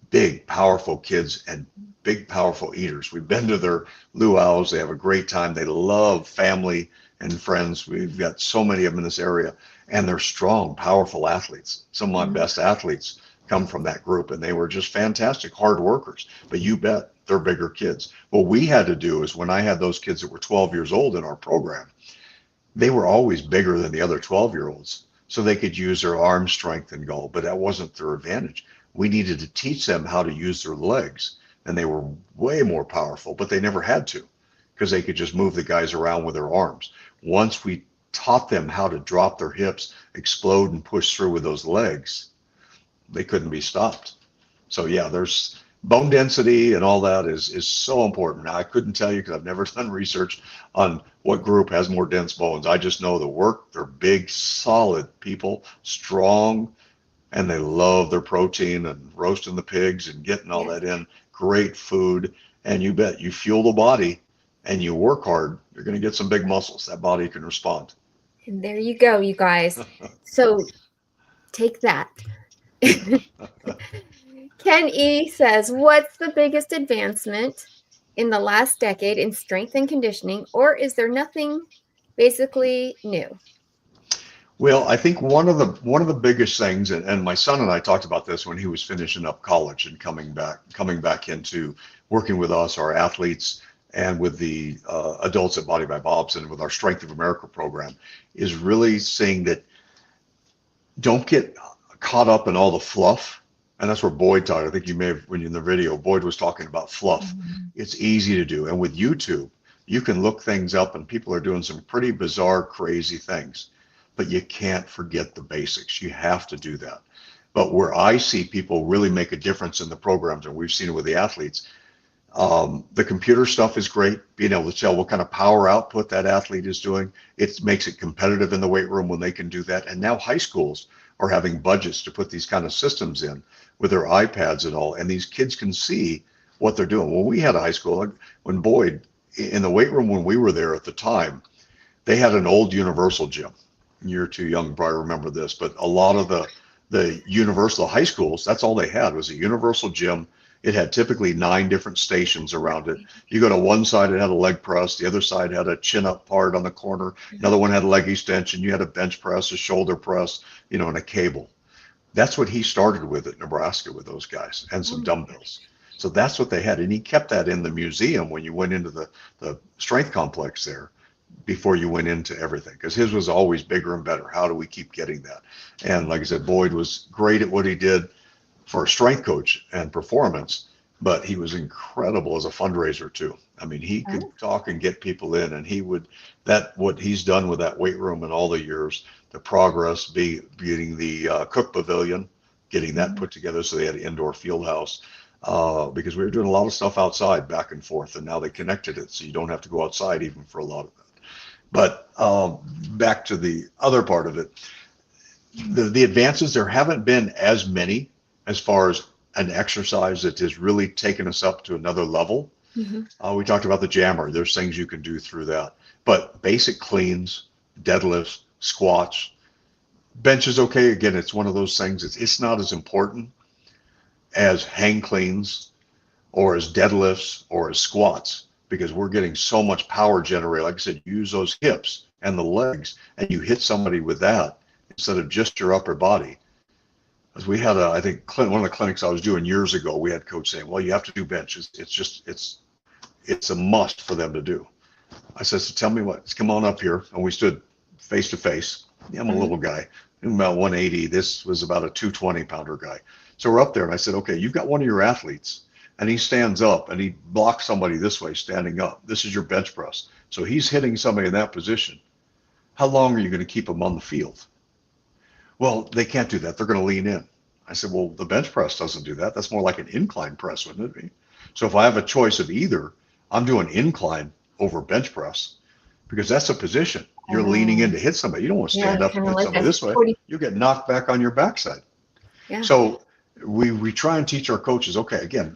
big, powerful kids and big, powerful eaters. We've been to their luau's. They have a great time. They love family and friends. We've got so many of them in this area, and they're strong, powerful athletes. Some of my best athletes come from that group, and they were just fantastic, hard workers. But you bet they're bigger kids. What we had to do is when I had those kids that were 12 years old in our program, they were always bigger than the other 12-year-olds. So they could use their arm strength and go, but that wasn't their advantage. We needed to teach them how to use their legs, and they were way more powerful, but they never had to because they could just move the guys around with their arms. Once we taught them how to drop their hips, explode, and push through with those legs, they couldn't be stopped. So yeah, there's bone density and all that is so important. Now I couldn't tell you because I've never done research on what group has more dense bones. I just know the work. They're big, solid people, strong, and they love their protein and roasting the pigs and getting all that in. Great food, and you bet you fuel the body and you work hard, you're going to get some big muscles. That body can respond. And there you go, you guys. So take that. Ken E says, what's the biggest advancement in the last decade in strength and conditioning, or is there nothing basically new? Well, I think one of the biggest things, and my son and I talked about this when he was finishing up college and coming back into working with us, our athletes, and with the adults at Body by Bob's and with our Strength of America program, is really saying that don't get caught up in all the fluff. And that's where Boyd talked. I think you may have, when you're in the video, Boyd was talking about fluff. It's easy to do. And with YouTube, you can look things up and people are doing some pretty bizarre, crazy things. But you can't forget the basics. You have to do that. But where I see people really make a difference in the programs, and we've seen it with the athletes, the computer stuff is great. Being able to tell what kind of power output that athlete is doing, it makes it competitive in the weight room when they can do that. And now high schools are having budgets to put these kind of systems in with their iPads and all, and these kids can see what they're doing. When we had a high school, when Boyd, in the weight room when we were there at the time, they had an old universal gym. You're too young to probably remember this, but a lot of the universal high schools, that's all they had was a universal gym. It had typically 9 different stations around it. You go to one side, it had a leg press. The other side had a chin-up part on the corner. Another one had a leg extension. You had a bench press, a shoulder press, and a cable. That's what he started with at Nebraska with those guys and some dumbbells. So that's what they had. And he kept that in the museum when you went into the strength complex there. before you went into everything, because his was always bigger and better. How do we keep getting that? And like I said, Boyd was great at what he did for a strength coach and performance, but he was incredible as a fundraiser too. I mean, he could talk and get people in, and he would, that what he's done with that weight room in all the years, the progress, getting the Cook Pavilion, getting that put together so they had an indoor field house, because we were doing a lot of stuff outside back and forth, and now they connected it so you don't have to go outside even for a lot of that. But back to the other part of it, the advances, there haven't been as many as far as an exercise that has really taken us up to another level. We talked about the jammer. There's things you can do through that. But basic cleans, deadlifts, squats, bench is okay. Again, it's one of those things. It's not as important as hang cleans or as deadlifts or as squats, because we're getting so much power generated. Like I said, use those hips and the legs, and you hit somebody with that instead of just your upper body. As we had I think one of the clinics I was doing years ago, we had coach saying, well, you have to do bench. It's a must for them to do. I said, so tell me what, come on up here. And we stood face to face. I'm a little guy, I'm about 180. This was about a 220 pounder guy. So we're up there, and I said, okay, you've got one of your athletes, and he stands up and he blocks somebody this way, standing up. This is your bench press. So he's hitting somebody in that position. How long are you going to keep him on the field? Well, they can't do that. They're going to lean in. I said, well, the bench press doesn't do that. That's more like an incline press, wouldn't it be? So if I have a choice of either, I'm doing incline over bench press, because that's a position. You're leaning in to hit somebody. You don't want to stand up and hit somebody this way. You get knocked back on your backside. So we try and teach our coaches, okay, again,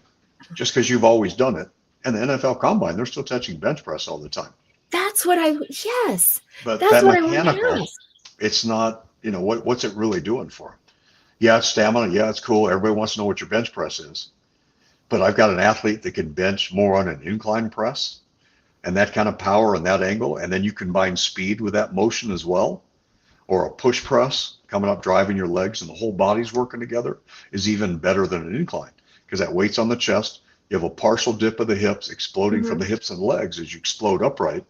just because you've always done it, and the NFL Combine, they're still touching bench press all the time. That's what yes. But that's that what mechanical, it's not, what's it really doing for them? Yeah, it's stamina. Yeah, it's cool. Everybody wants to know what your bench press is. But I've got an athlete that can bench more on an incline press and that kind of power and that angle. And then you combine speed with that motion as well. Or a push press coming up, driving your legs and the whole body's working together is even better than an incline, because that weight's on the chest. You have a partial dip of the hips, exploding from the hips and legs as you explode upright.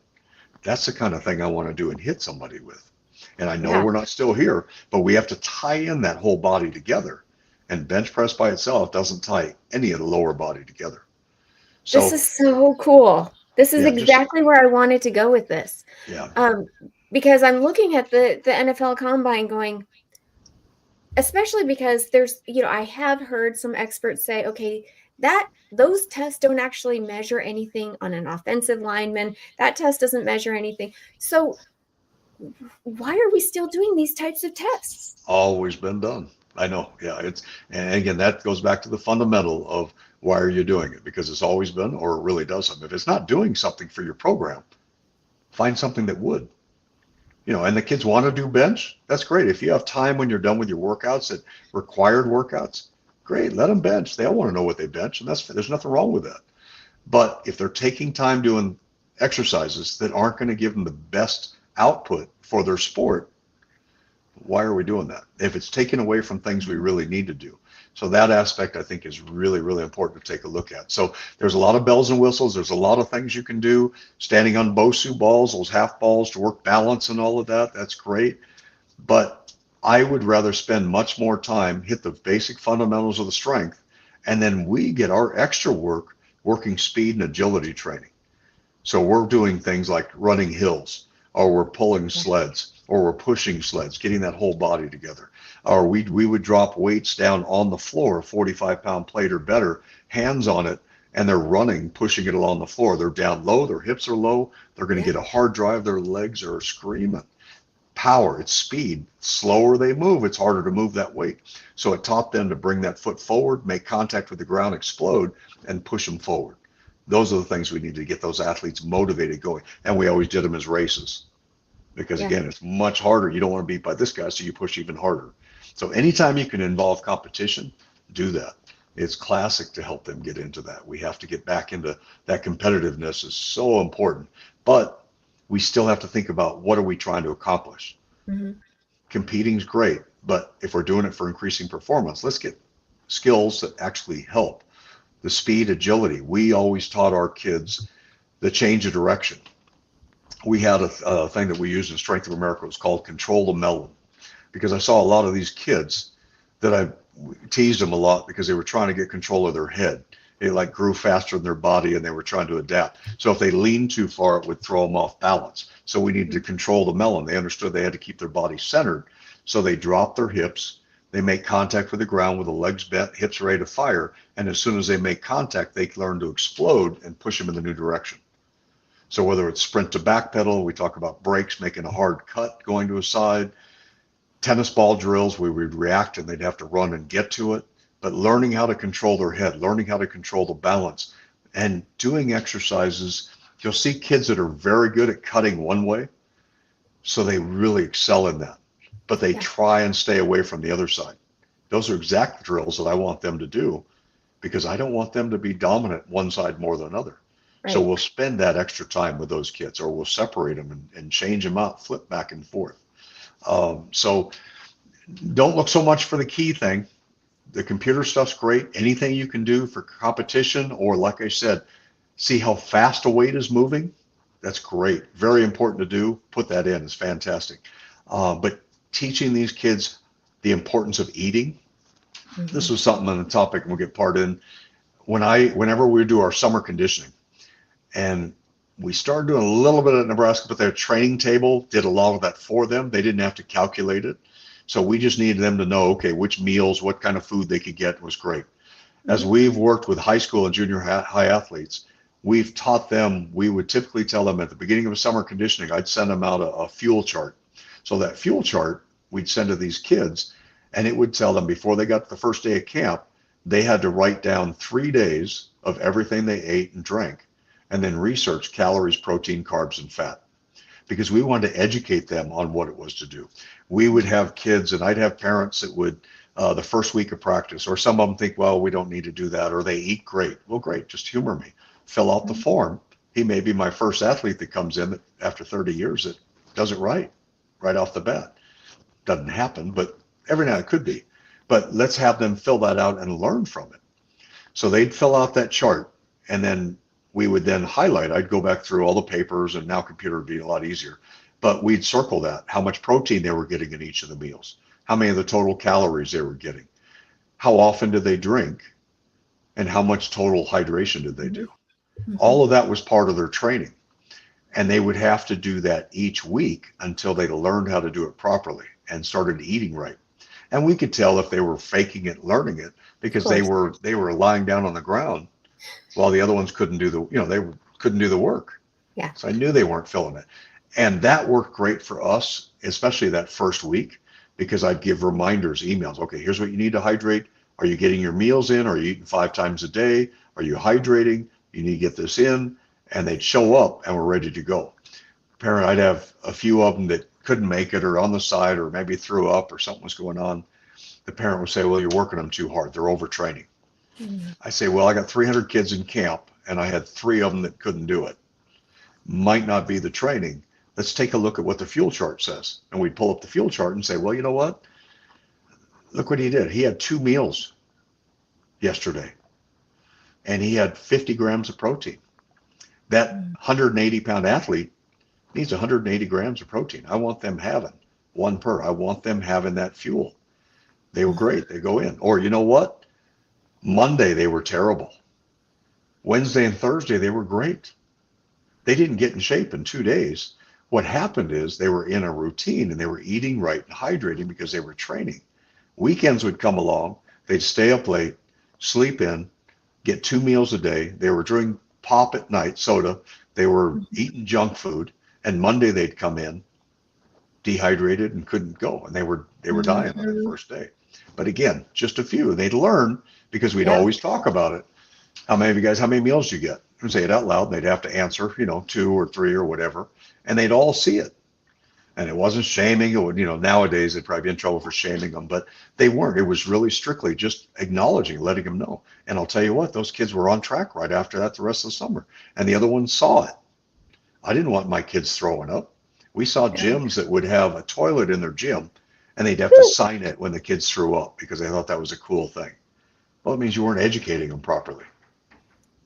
That's the kind of thing I want to do and hit somebody with. And I know we're not still here, but we have to tie in that whole body together. And bench press by itself doesn't tie any of the lower body together. So, this is so cool. This is exactly where I wanted to go with this. Yeah. Because I'm looking at the NFL Combine going, especially because there's, I have heard some experts say, okay, those tests don't actually measure anything on an offensive lineman. That test doesn't measure anything. So why are we still doing these types of tests? Always been done. I know. Yeah. And again, that goes back to the fundamental of why are you doing it? Because it's always been, or it really does something. If it's not doing something for your program, find something that would. And the kids want to do bench. That's great. If you have time when you're done with your workouts, that required workouts, great. Let them bench. They all want to know what they bench, and there's nothing wrong with that. But if they're taking time doing exercises that aren't going to give them the best output for their sport, why are we doing that? If it's taken away from things we really need to do. So that aspect, I think, is really, really important to take a look at. So there's a lot of bells and whistles. There's a lot of things you can do. Standing on BOSU balls, those half balls to work balance and all of that, that's great. But I would rather spend much more time, hit the basic fundamentals of the strength, and then we get our extra work working speed and agility training. So we're doing things like running hills, or we're pulling sleds, or we're pushing sleds, getting that whole body together. Or we would drop weights down on the floor, a 45-pound plate or better, hands on it, and they're running, pushing it along the floor. They're down low, their hips are low, they're going to get a hard drive, their legs are screaming. Power, it's speed. Slower they move, it's harder to move that weight. So it taught them to bring that foot forward, make contact with the ground, explode, and push them forward. Those are the things we need to get those athletes motivated going. And we always did them as races. Because again, it's much harder. You don't want to beat by this guy, so you push even harder. So anytime you can involve competition, do that. It's classic to help them get into that. We have to get back into that. Competitiveness is so important, but we still have to think about what are we trying to accomplish. Competing is great, but if we're doing it for increasing performance, let's get skills that actually help. The speed, agility. We always taught our kids the change of direction. we had a thing that we used in Strength of America. It was called Control the Melon, because I saw a lot of these kids that I teased them a lot because they were trying to get control of their head. It like grew faster than their body and they were trying to adapt. So if they leaned too far, it would throw them off balance. So we needed to control the melon. They understood they had to keep their body centered. So they drop their hips. They make contact with the ground with the legs bent, hips ready to fire. And as soon as they make contact, they learn to explode and push them in the new direction. So whether it's sprint to back pedal, we talk about brakes, making a hard cut, going to a side, tennis ball drills, we would react and they'd have to run and get to it. But learning how to control their head, learning how to control the balance, and doing exercises. You'll see kids that are very good at cutting one way, so they really excel in that. But they try and stay away from the other side. Those are exact drills that I want them to do because I don't want them to be dominant one side more than another. Right. So we'll spend that extra time with those kids, or we'll separate them and change them out, flip back and forth. So don't look so much for the key thing. The computer stuff's great. Anything you can do for competition, or like I said, see how fast a weight is moving, that's great. Very important to do. Put that in. It's fantastic. But teaching these kids the importance of eating, this was something on the topic, and we'll get part in. Whenever we do our summer conditioning, and we started doing a little bit at Nebraska, but their training table did a lot of that for them. They didn't have to calculate it. So we just needed them to know, okay, which meals, what kind of food they could get was great. As we've worked with high school and junior high athletes, we've taught them, we would typically tell them at the beginning of a summer conditioning, I'd send them out a fuel chart. So that fuel chart we'd send to these kids, and it would tell them before they got to the first day of camp, they had to write down 3 days of everything they ate and drank, and then research calories, protein, carbs, and fat, because we wanted to educate them on what it was to do. We would have kids, and I'd have parents that would, the first week of practice, or some of them think, well, we don't need to do that, or they eat great. Well, great, just humor me. Fill out the form. He may be my first athlete that comes in that after 30 years that does it right off the bat. Doesn't happen, but every now and it could be. But let's have them fill that out and learn from it. So they'd fill out that chart, and then we would then highlight. I'd go back through all the papers, and now computer would be a lot easier. But we'd circle that, how much protein they were getting in each of the meals, how many of the total calories they were getting, how often did they drink, and how much total hydration did they do. All of that was part of their training. And they would have to do that each week until they learned how to do it properly and started eating right. And we could tell if they were faking it, learning it, because they were lying down on the ground while the other ones couldn't do they couldn't do the work. Yeah. So I knew they weren't filling it. And that worked great for us, especially that first week, because I'd give reminders, emails. Okay, here's what you need to hydrate. Are you getting your meals in? Are you eating 5 times a day? Are you hydrating? You need to get this in. And they'd show up and we're ready to go. Parent, I'd have a few of them that couldn't make it, or on the side, or maybe threw up, or something was going on. The parent would say, well, you're working them too hard. They're overtraining. I say, well, I got 300 kids in camp and I had 3 of them that couldn't do it. Might not be the training. Let's take a look at what the fuel chart says. And we'd pull up the fuel chart and say, well, you know what? Look what he did. He had 2 meals yesterday and he had 50 grams of protein. That 180-pound athlete needs 180 grams of protein. I want them having 1 per. I want them having that fuel. They were great. They go in. Or you know what? Monday, they were terrible. Wednesday and Thursday, they were great. They didn't get in shape in 2 days. What happened is they were in a routine and they were eating right and hydrating because they were training. Weekends would come along. They'd stay up late, sleep in, get 2 meals a day. They were drinking pop at night, soda. They were eating junk food. And Monday they'd come in dehydrated and couldn't go. And they were dying on their first day. But again, just a few. They'd learn because we'd always talk about it. How many of you guys, how many meals do you get? And say it out loud. And they'd have to answer, 2 or 3 or whatever. And they'd all see it. And it wasn't shaming. It would, nowadays they'd probably be in trouble for shaming them, but they weren't. It was really strictly just acknowledging, letting them know. And I'll tell you what, those kids were on track right after that the rest of the summer. And the other ones saw it. I didn't want my kids throwing up. We saw gyms that would have a toilet in their gym and they'd have to sign it when the kids threw up because they thought that was a cool thing. Well, it means you weren't educating them properly.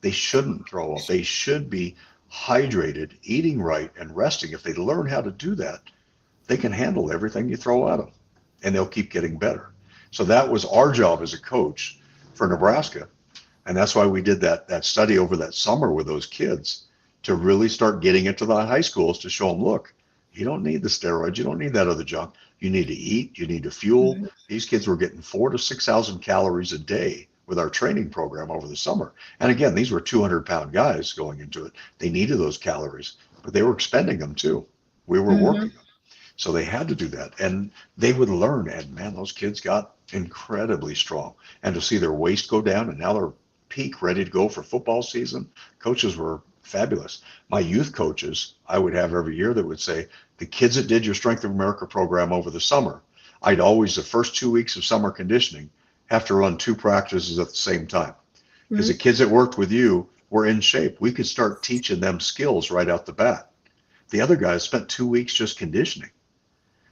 They shouldn't throw up. They should be hydrated, eating right, and resting, if they learn how to do that, they can handle everything you throw at them, and they'll keep getting better. So that was our job as a coach for Nebraska. And that's why we did that study over that summer with those kids, to really start getting into the high schools, to show them, look, you don't need the steroids. You don't need that other junk. You need to eat. You need to fuel. Mhm. These kids were getting 4,000 to 6,000 calories a day with our training program over the summer. And again, these were 200-pound guys going into it. They needed those calories, but they were expending them too. We were Mhm. working them. So they had to do that. And they would learn. And man, those kids got incredibly strong. And to see their waist go down, and now they're peak ready to go for football season, coaches were fabulous. My youth coaches, I would have every year, that would say, the kids that did your Strength of America program over the summer, I'd always, the first 2 weeks of summer conditioning, have to run 2 practices at the same time. Because the Mhm. kids that worked with you were in shape. We could start teaching them skills right out the bat. The other guys spent 2 weeks just conditioning.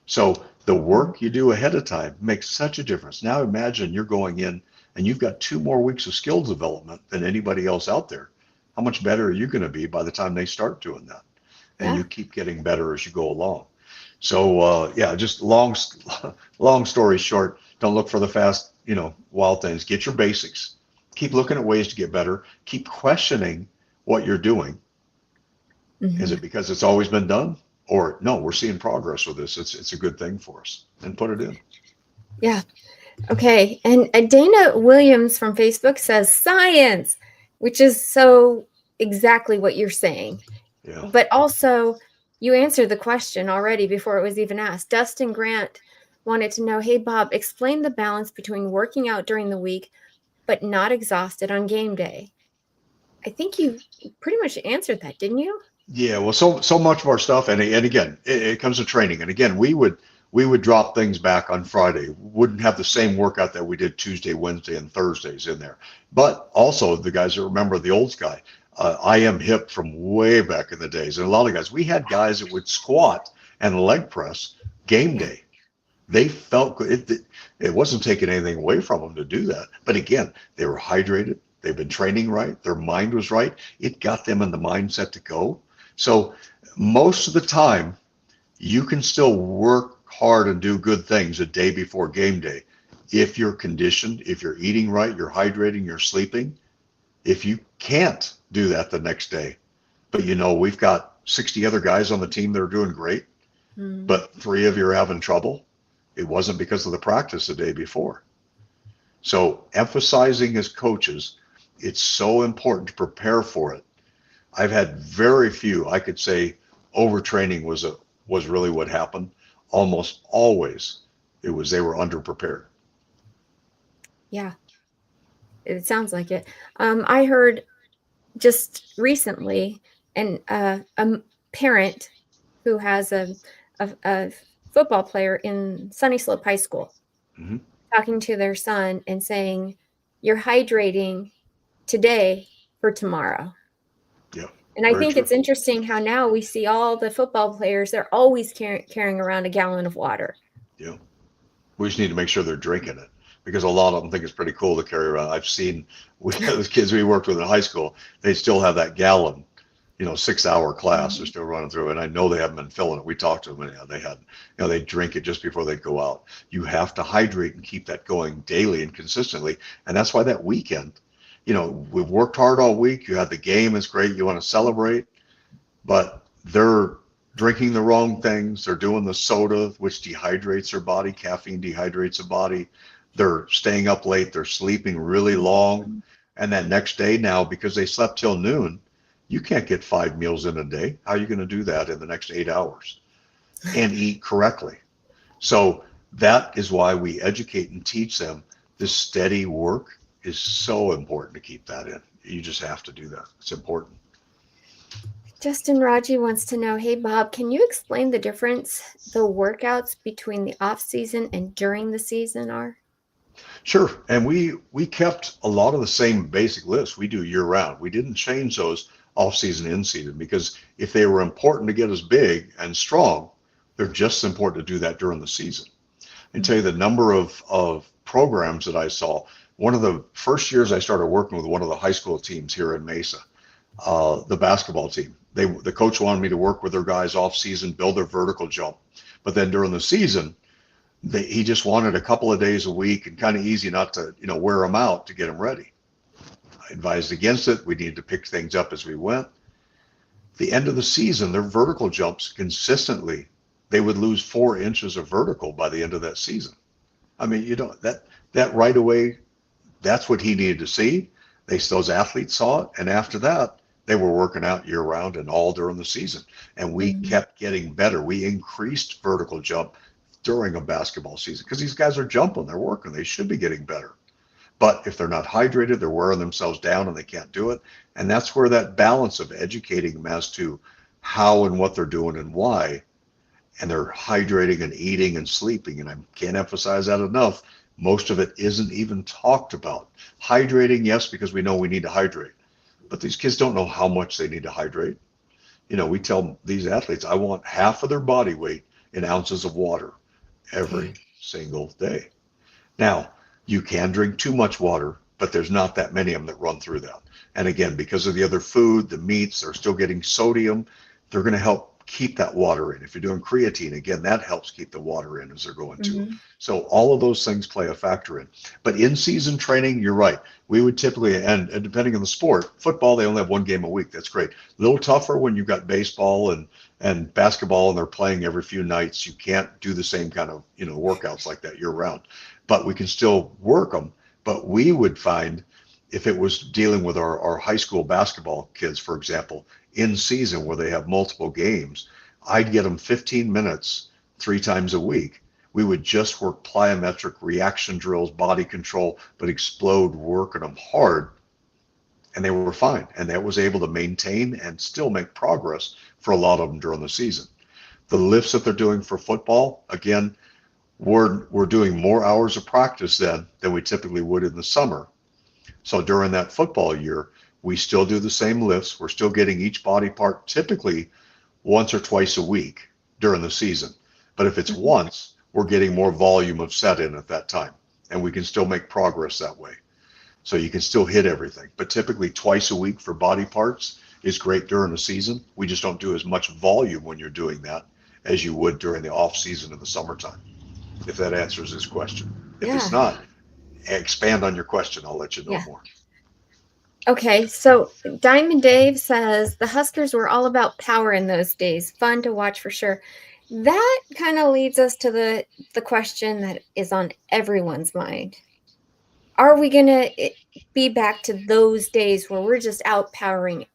So the work you do ahead of time makes such a difference. Now imagine you're going in and you've got 2 more weeks of skill development than anybody else out there. How much better are you going to be by the time they start doing that? And Yeah. you keep getting better as you go along. So yeah, just long story short, don't look for the fast, wild things. Get your basics. Keep looking at ways to get better. Keep questioning what you're doing. Is Mhm. it because it's always been done? Or no, we're seeing progress with this. It's a good thing for us. And put it in. Yeah. Okay. And Dana Williams from Facebook says science, which is so exactly what you're saying. Yeah. But also, you answered the question already before it was even asked. Dustin Grant wanted to know, hey, Bob, explain the balance between working out during the week but not exhausted on game day. I think you pretty much answered that, didn't you? Yeah, well, so much of our stuff, and again, it comes to training, and again, we would drop things back on Friday. Wouldn't have the same workout that we did Tuesday, Wednesday, and Thursdays in there. But also, the guys that remember the old guy, I am hip from way back in the days, and a lot of guys, we had guys that would squat and leg press game Yeah. day. They felt good. It wasn't taking anything away from them to do that. But again, they were hydrated. They've been training right. Their mind was right. It got them in the mindset to go. So most of the time, you can still work hard and do good things a day before game day. If you're conditioned, if you're eating right, you're hydrating, you're sleeping. If you can't do that the next day, but we've got 60 other guys on the team that are doing great, Mm. but 3 of you are having trouble, it wasn't because of the practice the day before. So emphasizing as coaches, it's so important to prepare for it. I've had very few, I could say overtraining was really what happened. Almost always it was they were underprepared. Yeah, it sounds like it. I heard just recently a parent who has a football player in Sunny Slope High School Mm-hmm. talking to their son and saying, you're hydrating today for tomorrow. Yeah, And I very think true. it's interesting how now we see all the football players, they're always carrying around a gallon of water. Yeah, we just need to make sure they're drinking it, because a lot of them think it's pretty cool to carry around. I've seen those kids we worked with in high school, they still have that gallon, 6-hour class. They're Mhm. still running through, and I know they haven't been filling it. We talked to them, and they had, they drink it just before they go out. You have to hydrate and keep that going daily and consistently, and that's why that weekend, we've worked hard all week. You had the game, it's great. You want to celebrate, but they're drinking the wrong things. They're doing the soda, which dehydrates their body. Caffeine dehydrates the body. They're staying up late. They're sleeping really long. And that next day now, because they slept till noon, you can't get 5 meals in a day. How are you going to do that in the next 8 hours and eat correctly? So that is why we educate and teach them. This steady work is so important to keep that in. You just have to do that. It's important. Justin Raji wants to know, hey Bob, can you explain the difference the workouts between the off season and during the season are? Sure. And we kept a lot of the same basic lists we do year round. We didn't change those off season, in season, because if they were important to get us big and strong, they're just as important to do that during the season. And tell you the number of programs that I saw. One of the first years I started working with one of the high school teams here in Mesa, the basketball team. The coach wanted me to work with their guys off season, build their vertical jump. But then during the season, he just wanted a couple of days a week and kind of easy not to, wear them out to get them ready. I advised against it. We needed to pick things up as we went. The end of the season, their vertical jumps consistently, they would lose 4 inches of vertical by the end of that season. I mean, that right away, that's what he needed to see. Those athletes saw it. And after that, they were working out year round and all during the season. And we kept getting better. We increased vertical jump during a basketball season because these guys are jumping, they're working, they should be getting better. But if they're not hydrated, they're wearing themselves down and they can't do it. And that's where that balance of educating them as to how and what they're doing and why, and they're hydrating and eating and sleeping. And I can't emphasize that enough. Most of it isn't even talked about. Hydrating, yes, because we know we need to hydrate. But these kids don't know how much they need to hydrate. We tell these athletes, I want half of their body weight in ounces of water every single day. Now, you can drink too much water, but there's not that many of them that run through that. And again, because of the other food, the meats, they're still getting sodium. They're going to help keep that water in. If you're doing creatine, again, that helps keep the water in as they're going to. So all of those things play a factor in. But in-season training, you're right. We would typically, and depending on the sport, football, they only have 1 game a week. That's great. A little tougher when you've got baseball and basketball and they're playing every few nights. You can't do the same kind of, workouts like that year round. But we can still work them. But we would find if it was dealing with our high school basketball kids, for example, in season where they have multiple games, I'd get them 15 minutes 3 times a week. We would just work plyometric reaction drills, body control, but explode, working them hard. And they were fine. And that was able to maintain and still make progress for a lot of them during the season. The lifts that they're doing for football, again, we're doing more hours of practice then than we typically would in the summer. So during that football year, we still do the same lifts. We're still getting each body part typically once or twice a week during the season. But if it's once, we're getting more volume of set in at that time. And we can still make progress that way. So you can still hit everything. But typically twice a week for body parts is great during the season. We just don't do as much volume when you're doing that as you would during the off season in the summertime, if that answers his question. If it's not, expand on your question. I'll let you know more. Okay, so Diamond Dave says the Huskers were all about power in those days. Fun to watch for sure. That kind of leads us to the question that is on everyone's mind. Are we going to be back to those days where we're just outpowering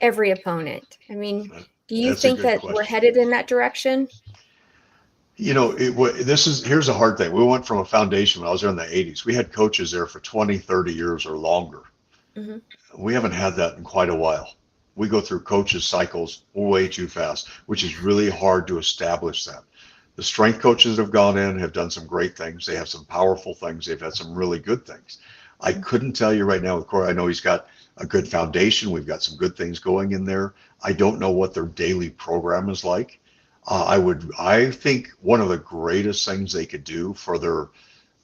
every opponent? I mean, do you think that we're headed in that direction? Here's a hard thing. We went from a foundation when I was there in the 80s. We had coaches there for 20, 30 years or longer. We haven't had that in quite a while. We go through coaches cycles way too fast, which is really hard to establish that. The strength coaches that have gone in have done some great things. They have some powerful things. They've had some really good things. I couldn't tell you right now with Corey. I know he's got a good foundation. We've got some good things going in there. I don't know what their daily program is like. I think one of the greatest things they could do for their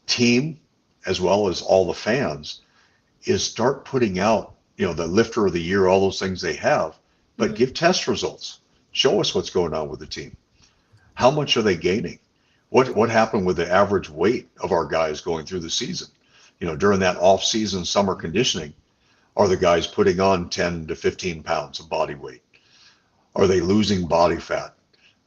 team, as well as all the fans, is start putting out, the lifter of the year, all those things they have, but give test results. Show us what's going on with the team. How much are they gaining? What happened with the average weight of our guys going through the season? During that off-season summer conditioning, are the guys putting on 10 to 15 pounds of body weight? Are they losing body fat?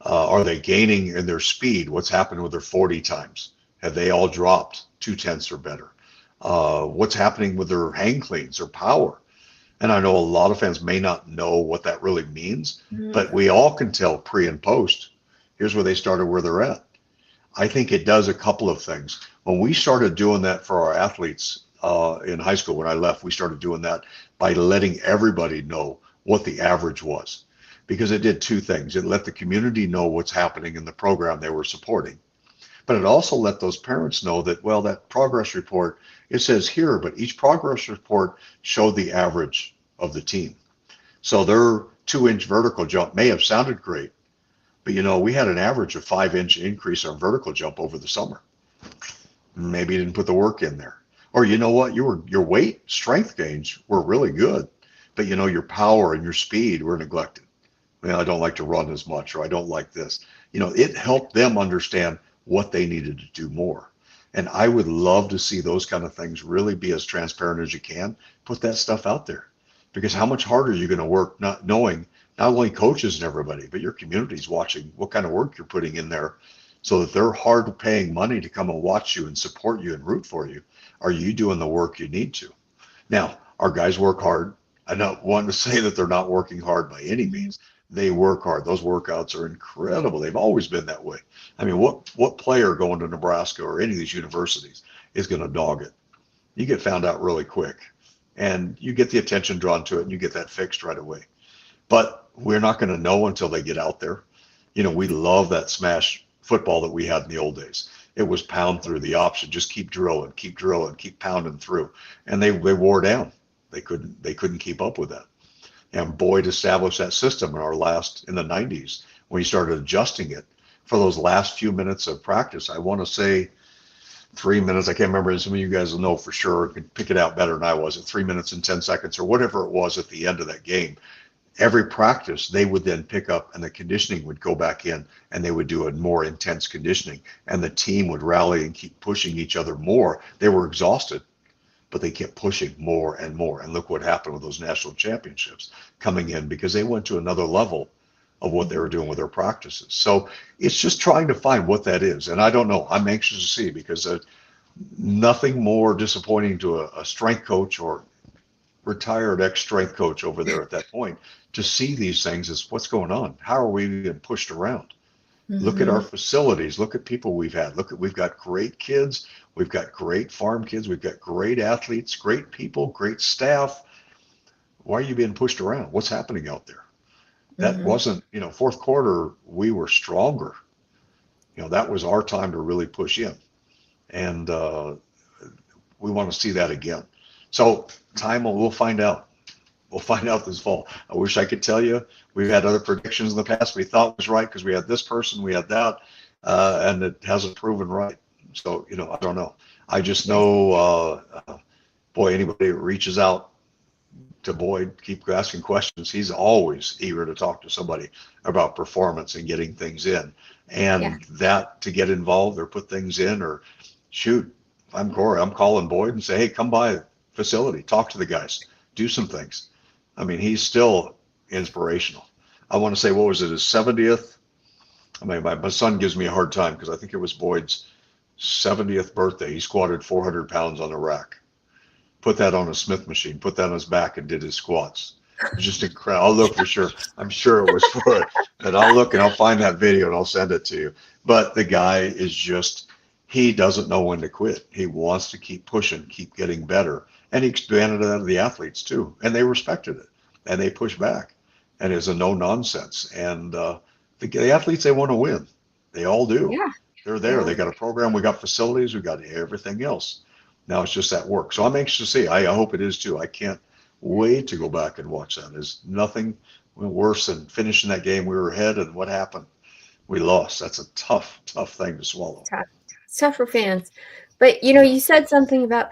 Are they gaining in their speed? What's happened with their 40 times? Have they all dropped 2/10 or better? What's happening with their hang cleans or power? And I know a lot of fans may not know what that really means, but we all can tell pre and post. Here's where they started, where they're at. I think it does a couple of things. When we started doing that for our athletes in high school, when I left, we started doing that by letting everybody know what the average was, because it did 2 things. It let the community know what's happening in the program they were supporting, but it also let those parents know that, well, that progress report, it says here, but each progress report showed the average of the team. So their 2-inch vertical jump may have sounded great, but we had an average of 5-inch increase on vertical jump over the summer. Maybe you didn't put the work in there. Or you know what, your weight strength gains were really good, but your power and your speed were neglected. I don't like to run as much, or I don't like this. It helped them understand what they needed to do more. And I would love to see those kind of things really be as transparent as you can. Put that stuff out there, because how much harder are you going to work not knowing not only coaches and everybody, but your community's watching what kind of work you're putting in there, so that they're hard paying money to come and watch you and support you and root for you. Are you doing the work you need to? Now, our guys work hard. I don't want to say that they're not working hard by any means. They work hard. Those workouts are incredible. They've always been that way. I mean, what player going to Nebraska or any of these universities is going to dog it? You get found out really quick, and you get the attention drawn to it, and you get that fixed right away. But we're not going to know until they get out there. We love that smash football that we had in the old days. It was pound through the option, just keep drilling, keep pounding through, and they wore down. They couldn't keep up with that. And Boyd established that system in the 90s when he started adjusting it for those last few minutes of practice. I want to say 3 minutes. I can't remember. Some of you guys will know for sure, could pick it out better than I was, at 3 minutes and 10 seconds or whatever it was at the end of that game. Every practice, they would then pick up, and the conditioning would go back in, and they would do a more intense conditioning, and the team would rally and keep pushing each other more. They were exhausted, but they kept pushing more and more. And look what happened with those national championships coming in, because they went to another level of what they were doing with their practices. So it's just trying to find what that is. And I don't know. I'm anxious to see, because nothing more disappointing to a strength coach or retired ex-strength coach over there at that point to see these things is what's going on. How are we being pushed around? Look at our facilities. Look at people we've had. We've got great kids. We've got great farm kids. We've got great athletes, great people, great staff. Why are you being pushed around? What's happening out there? That wasn't, fourth quarter, we were stronger. That was our time to really push in. And we want to see that again. So we'll find out. We'll find out this fall. I wish I could tell you. We've had other predictions in the past we thought was right, because we had this person, we had that, and it hasn't proven right. So, I don't know. I just know, anybody that reaches out to Boyd, keep asking questions. He's always eager to talk to somebody about performance and getting things in. And that to get involved or put things in, or shoot, I'm Corey, I'm calling Boyd and say, hey, come by facility, talk to the guys, do some things. I mean, he's still inspirational. I want to say, what was it, his 70th? I mean, my son gives me a hard time, because I think it was Boyd's 70th birthday. He squatted 400 pounds on a rack, put that on a Smith machine, put that on his back, and did his squats. It's just incredible. I'll look for sure. I'm sure it was for it. And I'll look and I'll find that video and I'll send it to you. But the guy is just, he doesn't know when to quit. He wants to keep pushing, keep getting better. And he expanded that to the athletes too. And they respected it. And they pushed back. And it's a no nonsense. And the athletes, they want to win. They all do. Yeah. They're there. They got a program. We got facilities. We got everything else. Now it's just that work. So I'm anxious to see. I hope it is too. I can't wait to go back and watch that. There's nothing worse than finishing that game. We were ahead, and what happened? We lost. That's a tough thing to swallow. It's tough for fans. But, you said something about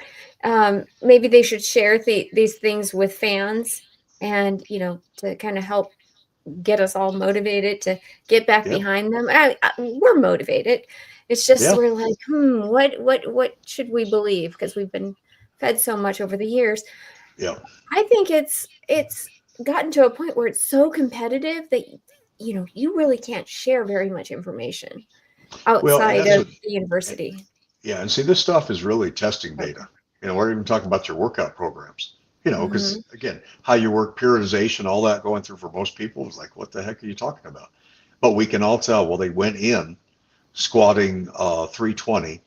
maybe they should share these things with fans, and, to kind of help get us all motivated to get back behind them. We're motivated. It's just we're like, what should we believe? Because we've been fed so much over the years. Yeah. I think it's gotten to a point where it's so competitive that you really can't share very much information outside of the university. Yeah, and see, this stuff is really testing data. We're even talking about your workout programs. Because again, how you work, periodization, all that going through for most people is like, what the heck are you talking about? But we can all tell, well, they went in squatting 320,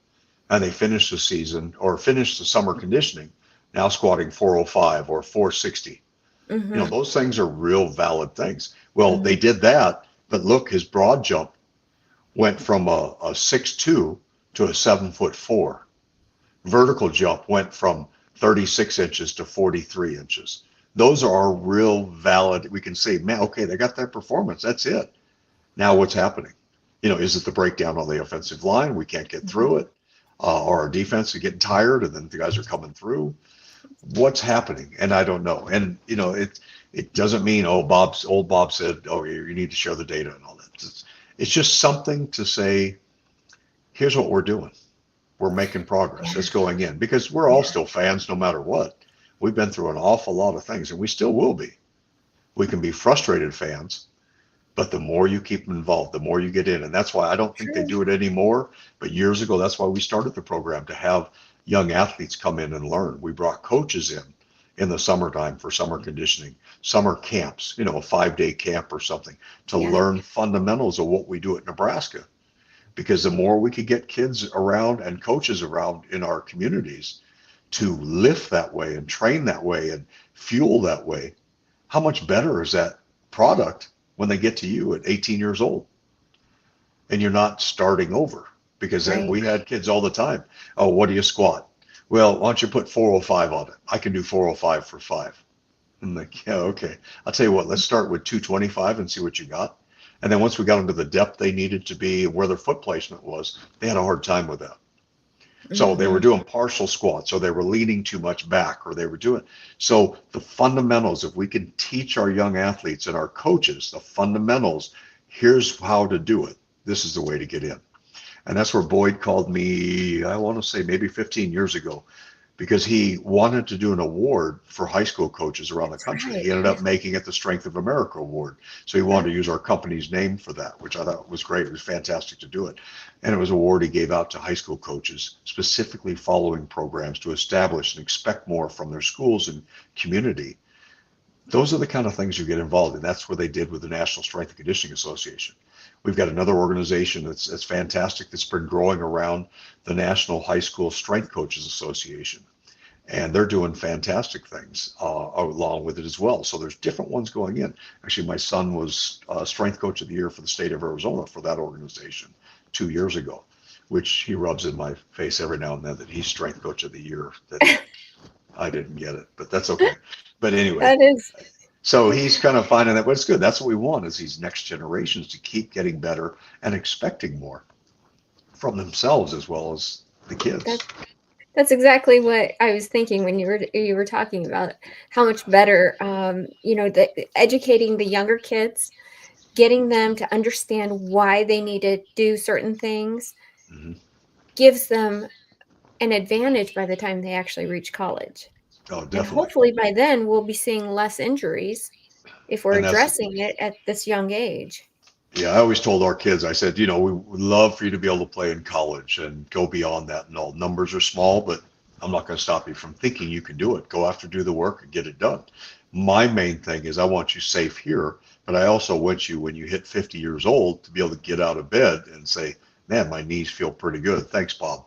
and they finished the season or finished the summer conditioning now squatting 405 or 460. Those things are real valid things. Well, they did that, but look, his broad jump went from a 6'2" to a 7'4". Vertical jump went from 36 inches to 43 inches. Those are real valid. We can say, man, okay, they got that performance. That's it. Now what's happening? Is it the breakdown on the offensive line? We can't get through it. Or our defense is getting tired, and then the guys are coming through. what's happening? And I don't know. And it doesn't mean, oh, old Bob said, oh, you need to share the data and all that. It's just something to say, here's what we're doing. We're making progress. Yeah. It's going in because we're all Yeah. still fans no matter what. We've been through an awful lot of things and we still will be. We can be frustrated fans, but the more you keep them involved, the more you get in. And that's why I don't think they True. do it anymore. But years ago, that's why we started the program, to have young athletes come in and learn. We brought coaches in the summertime for summer conditioning, summer camps, a 5-day camp or something, to Yeah. learn fundamentals of what we do at Nebraska. Because the more we could get kids around and coaches around in our communities to lift that way and train that way and fuel that way, how much better is that product when they get to you at 18 years old and you're not starting over? Because then Right. we had kids all the time. Oh, what do you squat? Well, why don't you put 405 on it? I can do 405 for 5. I'm like, yeah, okay. I'll tell you what, let's start with 225 and see what you got. And then once we got into the depth they needed to be and where their foot placement was, they had a hard time with that. So they were Hmm. doing partial squats, or they were leaning too much back, or they were doing. So the fundamentals, if we can teach our young athletes and our coaches the fundamentals, here's how to do it. This is the way to get in. And that's where Boyd called me, I want to say maybe 15 years ago, because he wanted to do an award for high school coaches around the That's country. right. He ended Yeah. up making it the Strength of America Award. So he wanted to use our company's name for that, which I thought was great. It was fantastic to do it. And it was an award he gave out to high school coaches, specifically following programs to establish and expect more from their schools and community. Those are the kind of things you get involved in. That's what they did with the National Strength and Conditioning Association. We've got another organization that's fantastic that's been growing around the National High School Strength Coaches Association, and they're doing fantastic things along with it as well. So there's different ones going in. Actually, my son was strength coach of the year for the state of Arizona for that organization 2 years ago, which he rubs in my face every now and then that he's strength coach of the year. That I didn't get it, but that's okay. But anyway, That is. so he's kind of finding that, but it's good. That's what we want, is these next generations to keep getting better and expecting more from themselves as well as the That kids. that's exactly what I was thinking when you were talking about how much better, educating the younger kids, getting them to understand why they need to do certain things Hmm. gives them an advantage by the time they actually reach college. Oh, And definitely. hopefully by then we'll be seeing less injuries if we're And that's addressing it at this young age. Yeah, I always told our kids, I said, we would love for you to be able to play in college and go beyond that. And all numbers are small, but I'm not going to stop you from thinking you can do it. Go after, do the work, and get it done. My main thing is I want you safe here, but I also want you, when you hit 50 years old, to be able to get out of bed and say, man, my knees feel pretty good. Thanks, Bob.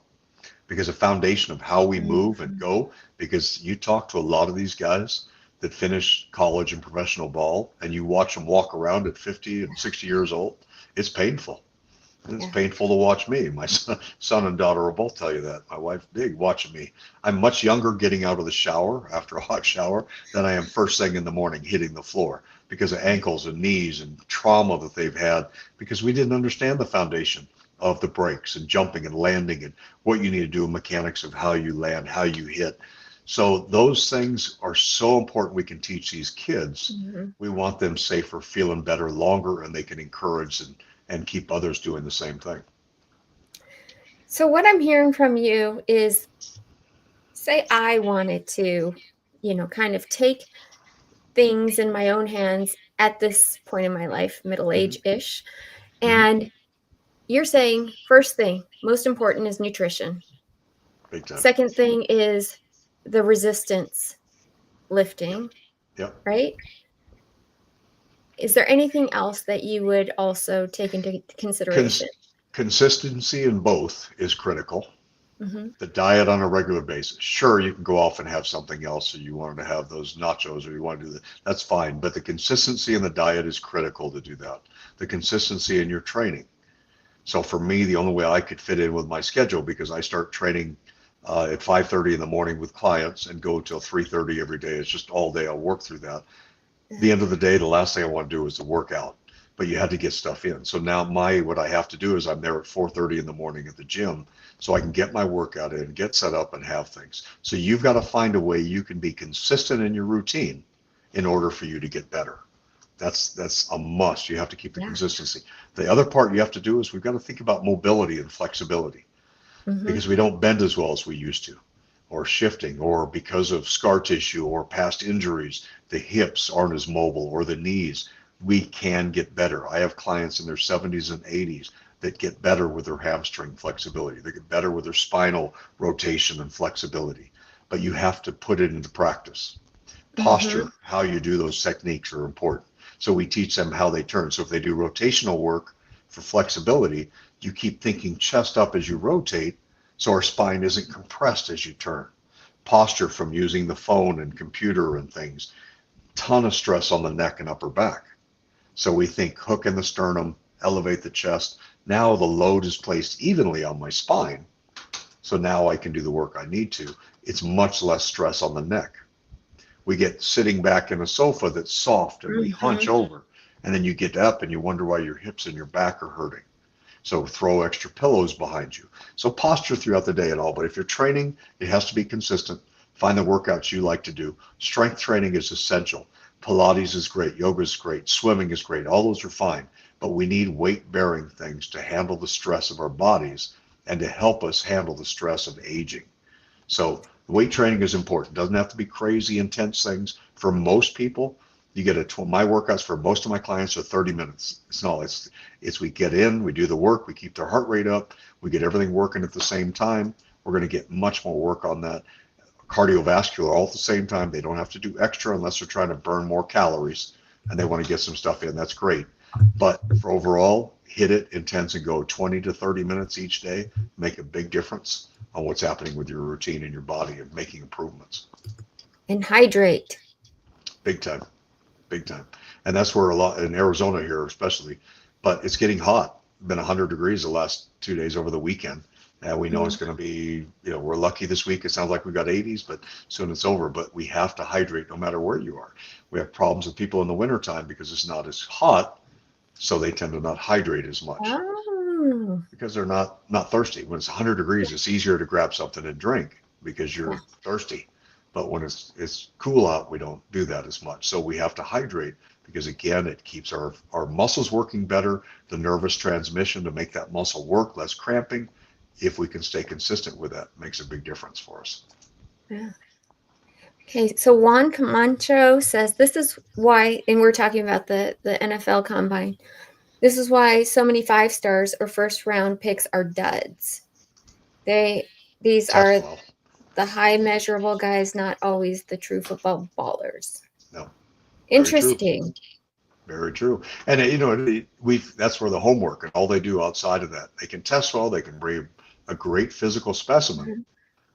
Because the foundation of how we move and Mhm. go, because you talk to a lot of these guys that finish college and professional ball and you watch them walk around at 50 and 60 years old, it's painful. It's Yeah. painful to watch me. My son and daughter will both tell you that. My wife, big, watching me. I'm much younger getting out of the shower after a hot shower than I am first thing in the morning hitting the floor because of ankles and knees and trauma that they've had because we didn't understand the foundation of the brakes and jumping and landing and what you need to do, mechanics of how you land, how you hit. So those things are so important. We can teach these kids. Mhm. We want them safer, feeling better longer, and they can encourage and keep others doing the same thing. So what I'm hearing from you is, say I wanted to, kind of take things in my own hands at this point in my life, middle Hmm. age-ish, Hmm. and you're saying first thing, most important is nutrition. Big time. Second thing is the resistance Yep. lifting, Yep. right? Is there anything else that you would also take into consideration? Cons- Consistency in both is critical. Mhm. The diet on a regular basis. Sure, you can go off and have something else, or you wanted to have those nachos, or you want to do that. That's fine. But the consistency in the diet is critical to do that. The consistency in your training. So for me, the only way I could fit in with my schedule, because I start training at 5:30 in the morning with clients and go till 3:30 every day. It's just all day. I'll work through that. The end of the day, the last thing I want to do is to work out. but you had to get stuff in. So now what I have to do is I'm there at 4:30 in the morning at the gym so I can get my workout in, get set up and have things. So you've got to find a way you can be consistent in your routine in order for you to get better. That's a must. You have to keep the consistency. The other part you have to do is we've got to think about mobility and flexibility because we don't bend as well as we used to, or shifting, or because of scar tissue or past injuries, the hips aren't as mobile, or the knees. We can get better. I have clients in their 70s and 80s that get better with their hamstring flexibility. They get better with their spinal rotation and flexibility. But you have to put it into practice. Posture, how you do those techniques are important. So we teach them how they turn. So if they do rotational work for flexibility, you keep thinking chest up as you rotate so our spine isn't compressed as you turn. Posture from using the phone and computer and things, ton of stress on the neck and upper back. So we think hook in the sternum, elevate the chest. Now the load is placed evenly on my spine. So now I can do the work I need to. It's much less stress on the neck. We get sitting back in a sofa that's soft and we hunch over, and then you get up and you wonder why your hips and your back are hurting. So throw extra pillows behind you. So posture throughout the day and all, but if you're training, it has to be consistent. Find the workouts you like to do. Strength training is essential. Pilates is great, yoga is great, swimming is great, all those are fine, but we need weight-bearing things to handle the stress of our bodies and to help us handle the stress of aging. So weight training is important. It doesn't have to be crazy intense things. For most people, you get my workouts for most of my clients are 30 minutes. It's we get in, we do the work, we keep their heart rate up, we get everything working at the same time. We're going to get much more work on that. Cardiovascular all at the same time. They don't have to do extra unless they're trying to burn more calories and they want to get some stuff in. That's great. But for overall, hit it intense and go 20 to 30 minutes each day, make a big difference on what's happening with your routine and your body and making improvements. And hydrate. Big time. Big time. And that's where a lot in Arizona here, especially, but it's getting hot. Been 100 degrees the last 2 days over the weekend. And we know it's going to be, we're lucky this week. It sounds like we got 80s, but soon it's over. But we have to hydrate no matter where you are. We have problems with people in the wintertime because it's not as hot. So they tend to not hydrate as much because they're not thirsty. When it's 100 degrees, it's easier to grab something and drink because you're thirsty. But when it's cool out, we don't do that as much. So we have to hydrate because, again, it keeps our muscles working better, the nervous transmission to make that muscle work, less cramping. If we can stay consistent with that, it makes a big difference for us. Yeah. Okay, so Juan Camacho says this is why, and we're talking about the NFL Combine, this is why so many 5-stars or first-round picks are duds. These are the high measurable guys, not always the true football ballers. No. Interesting. Very true. And that's where the homework and all they do outside of that. They can test well, they can bring a great physical specimen,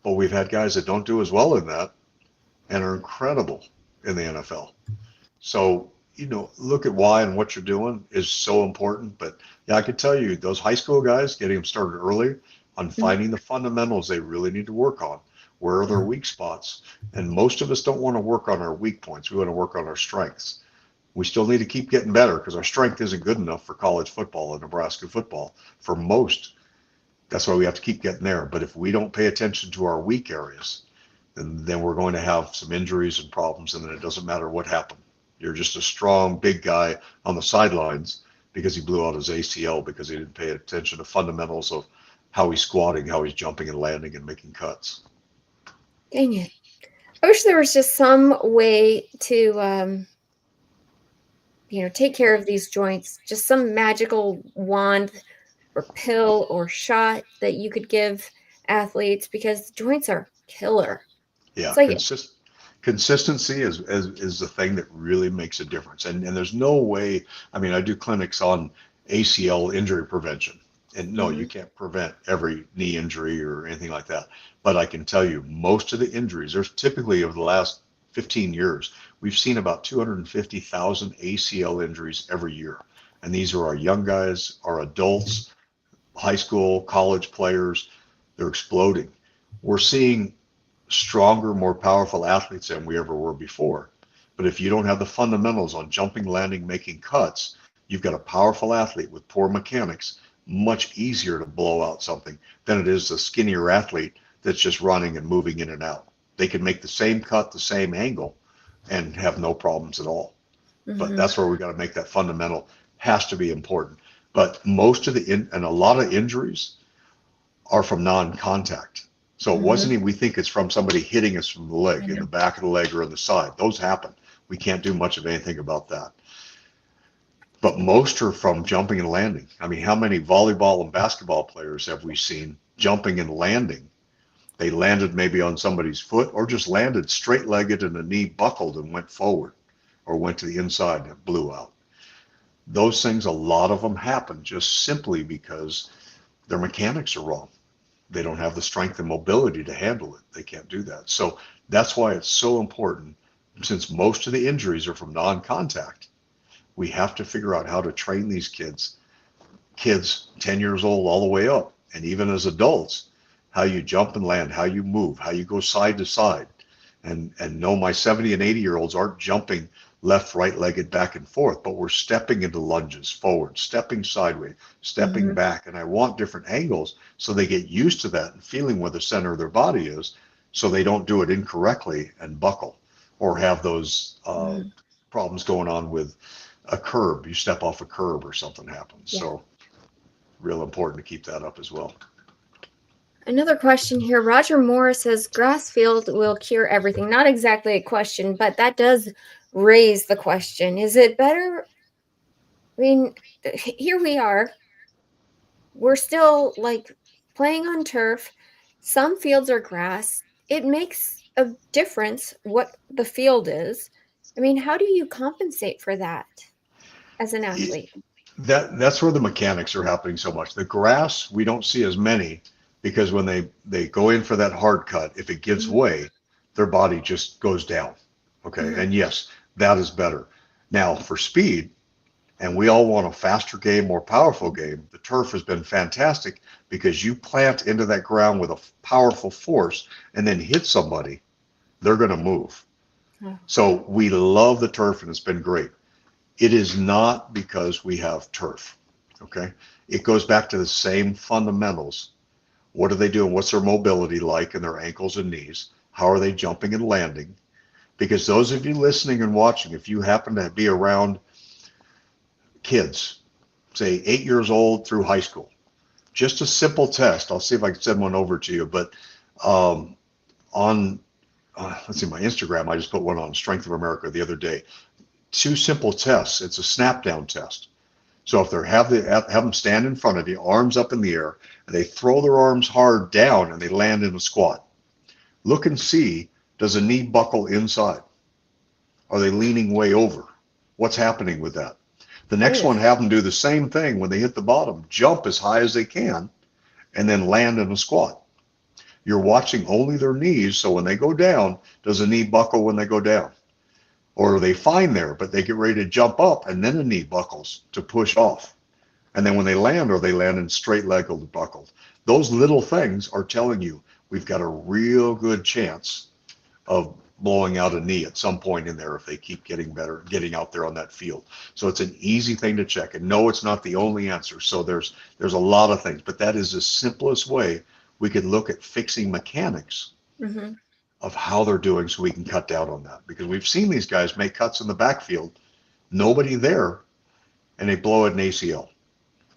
but we've had guys that don't do as well in that and are incredible in the NFL. So, look at why and what you're doing is so important. But yeah, I can tell you those high school guys, getting them started early on finding the fundamentals they really need to work on. Where are their weak spots? And most of us don't want to work on our weak points. We want to work on our strengths. We still need to keep getting better because our strength isn't good enough for college football and Nebraska football for most. That's why we have to keep getting there. But if we don't pay attention to our weak areas, then we're going to have some injuries and problems, and then it doesn't matter what happened. You're just a strong, big guy on the sidelines because he blew out his ACL because he didn't pay attention to fundamentals of how he's squatting, how he's jumping and landing and making cuts. Dang it. I wish there was just some way to take care of these joints, just some magical wand or pill or shot that you could give athletes because joints are killer. Yeah, consistency is the thing that really makes a difference. And there's no way, I do clinics on ACL injury prevention. And no, you can't prevent every knee injury or anything like that. But I can tell you most of the injuries, there's typically over the last 15 years, we've seen about 250,000 ACL injuries every year. And these are our young guys, our adults, high school, college players. They're exploding. We're seeing stronger, more powerful athletes than we ever were before. But if you don't have the fundamentals on jumping, landing, making cuts, You've got a powerful athlete with poor mechanics, much easier to blow out something than it is a skinnier athlete that's just running and moving in and out. They can make the same cut, the same angle, and have no problems at all. But Mm-hmm. that's where we got to make that fundamental has to be important. But most of and a lot of injuries are from non-contact. So it Mm-hmm. wasn't, we think it's from somebody hitting us from the I leg, in know. the back of the leg or on the side. Those happen. We can't do much of anything about that. But most are from jumping and landing. I mean, how many volleyball and basketball players have we seen jumping and landing? They landed maybe on somebody's foot or just landed straight-legged and the knee buckled and went forward or went to the inside and it blew out. Those things, a lot of them happen just simply because their mechanics are wrong. They don't have the strength and mobility to handle it. They can't do that. So that's why it's so important, since most of the injuries are from non-contact, we have to figure out how to train these kids 10 years old all the way up, and even as adults, how you jump and land, how you move, how you go side to side. And no, my 70 and 80-year-olds aren't jumping left, right-legged back and forth, but we're stepping into lunges forward, stepping sideways, stepping Mm-hmm. back. And I want different angles so they get used to that and feeling where the center of their body is, so they don't do it incorrectly and buckle or have those Mm-hmm. problems going on with a curb. You step off a curb or something happens. Yeah. So real important to keep that up as well. Another question here. Roger Moore says grass field will cure everything. Not exactly a question, but that does raise the question. Is it better? I mean, here we are. We're still like playing on turf. Some fields are grass. It makes a difference what the field is. I mean, how do you compensate for that as an It, athlete? that's where the mechanics are happening so much. The grass, we don't see as many because when they go in for that hard cut, if it gives Mhm. way, their body just goes down. Okay. Mhm. And yes, that is better. Now for speed, and we all want a faster game, more powerful game, the turf has been fantastic because you plant into that ground with a powerful force and then hit somebody, they're going to move. Oh, So we love the turf and it's been great. It is not because we have turf. Okay. It goes back to the same fundamentals. What are they doing? What's their mobility like in their ankles and knees? How are they jumping and landing? Because those of you listening and watching, if you happen to be around kids, say 8 years old through high school, just a simple test. I'll see if I can send one over to you. But um, on, let's see, my Instagram, I just put one on Strength of America the other day. Two simple tests. It's a snap down test. So if they have them stand in front of you, arms up in the air, and they throw their arms hard down and they land in a squat. Look and see, does a knee buckle inside? Are they leaning way over? What's happening with that? The next ugh. one, have them do the same thing when they hit the bottom, jump as high as they can, and then land in a squat. You're watching only their knees, so when they go down, does a knee buckle when they go down? Or are they fine there, but they get ready to jump up and then a knee buckles to push off? And then when they land, or they land in straight leg or buckled. Those little things are telling you we've got a real good chance of blowing out a knee at some point in there if they keep getting better, getting out there on that field. So it's an easy thing to check. And no, it's not the only answer. So there's a lot of things, but that is the simplest way we could look at fixing mechanics Mm-hmm. of how they're doing so we can cut down on that. Because we've seen these guys make cuts in the backfield, nobody there, and they blow an ACL.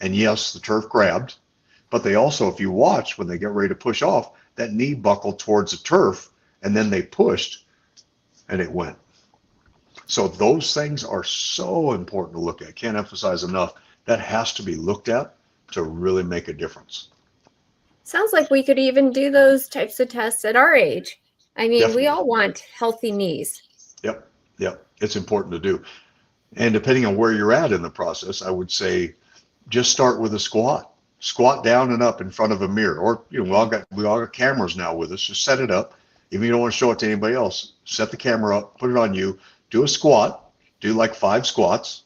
And yes, the turf grabbed, but they also, if you watch when they get ready to push off, that knee buckled towards the turf and then they pushed and it went. So those things are so important to look at. Can't emphasize enough. That has to be looked at to really make a difference. Sounds like we could even do those types of tests at our age. I mean, we Definitely. all want healthy knees. Yep. Yep. It's important to do. And depending on where you're at in the process, I would say just start with a squat. Squat down and up in front of a mirror. Or we all got cameras now with us. Just set it up. If you don't want to show it to anybody else, set the camera up, put it on you, do a squat, do like 5 squats,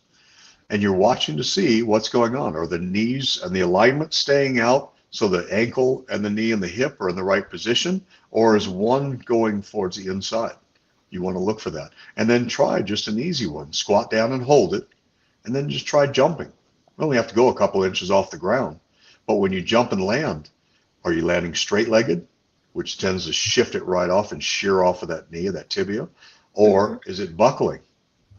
and you're watching to see what's going on. Are the knees and the alignment staying out so the ankle and the knee and the hip are in the right position? Or is one going towards the inside? You want to look for that. And then try just an easy one. Squat down and hold it. and then just try jumping. You only have to go a couple inches off the ground. But when you jump and land, are you landing straight-legged, which tends to shift it right off and shear off of that knee, that tibia? Mhm. Or is it buckling?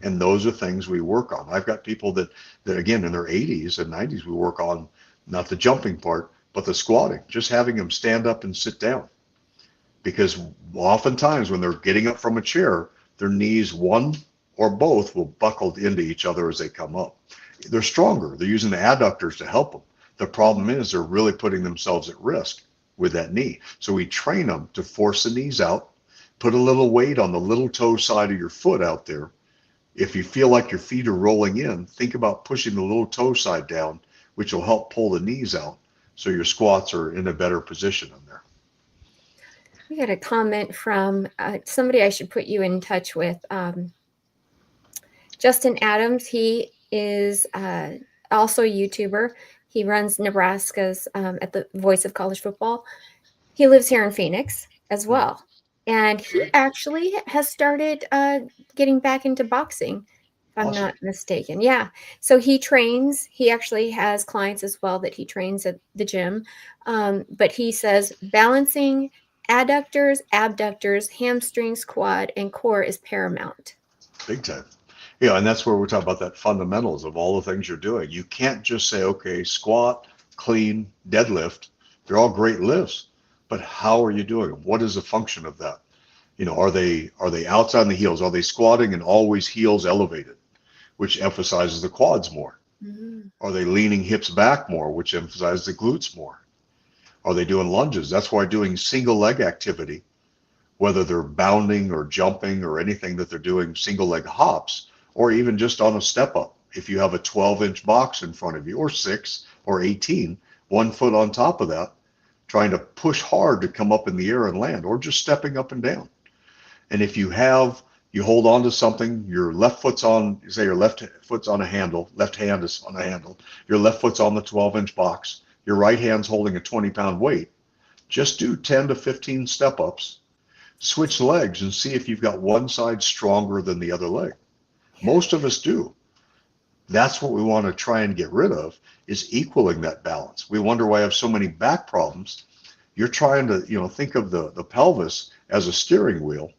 And those are things we work on. I've got people that again, in their 80s and 90s, we work on not the jumping part, but the squatting, just having them stand up and sit down. Because oftentimes when they're getting up from a chair, their knees, one or both, will buckle into each other as they come up. They're stronger. They're using the adductors to help them. The problem is they're really putting themselves at risk with that knee. So we train them to force the knees out, put a little weight on the little toe side of your foot out there. If you feel like your feet are rolling in, think about pushing the little toe side down, which will help pull the knees out so your squats are in a better position in there. We got a comment from somebody I should put you in touch with. Justin Adams. He is also a YouTuber. He runs Nebraska's at the Voice of College Football. He lives here in Phoenix as well. And he actually has started getting back into boxing, if I'm Awesome. not mistaken. Yeah. So he trains. He actually has clients as well that he trains at the gym. But he says balancing adductors, abductors, hamstrings, quad, and core is paramount. Big time. Yeah, and that's where we're talking about that fundamentals of all the things you're doing. You can't just say, okay, squat, clean, deadlift. They're all great lifts, but how are you doing them? What is the function of that? Are they outside on the heels? Are they squatting and always heels elevated, which emphasizes the quads more? Mm-hmm. Are they leaning hips back more, which emphasizes the glutes more? Are they doing lunges? That's why doing single leg activity, whether they're bounding or jumping or anything that they're doing, single leg hops, or even just on a step up. If you have a 12-inch box in front of you, or 6 or 18, 1 foot on top of that, trying to push hard to come up in the air and land, or just stepping up and down. And if you hold on to something, your left foot's on, say your left foot's on a handle, left hand is on a handle, your left foot's on the 12-inch box, your right hand's holding a 20-pound weight, just do 10 to 15 step ups, switch legs and see if you've got one side stronger than the other leg. Yeah. Most of us do. That's what we want to try and get rid of, is equaling that balance. We wonder why I have so many back problems. You're trying to, think of the pelvis as a steering wheel.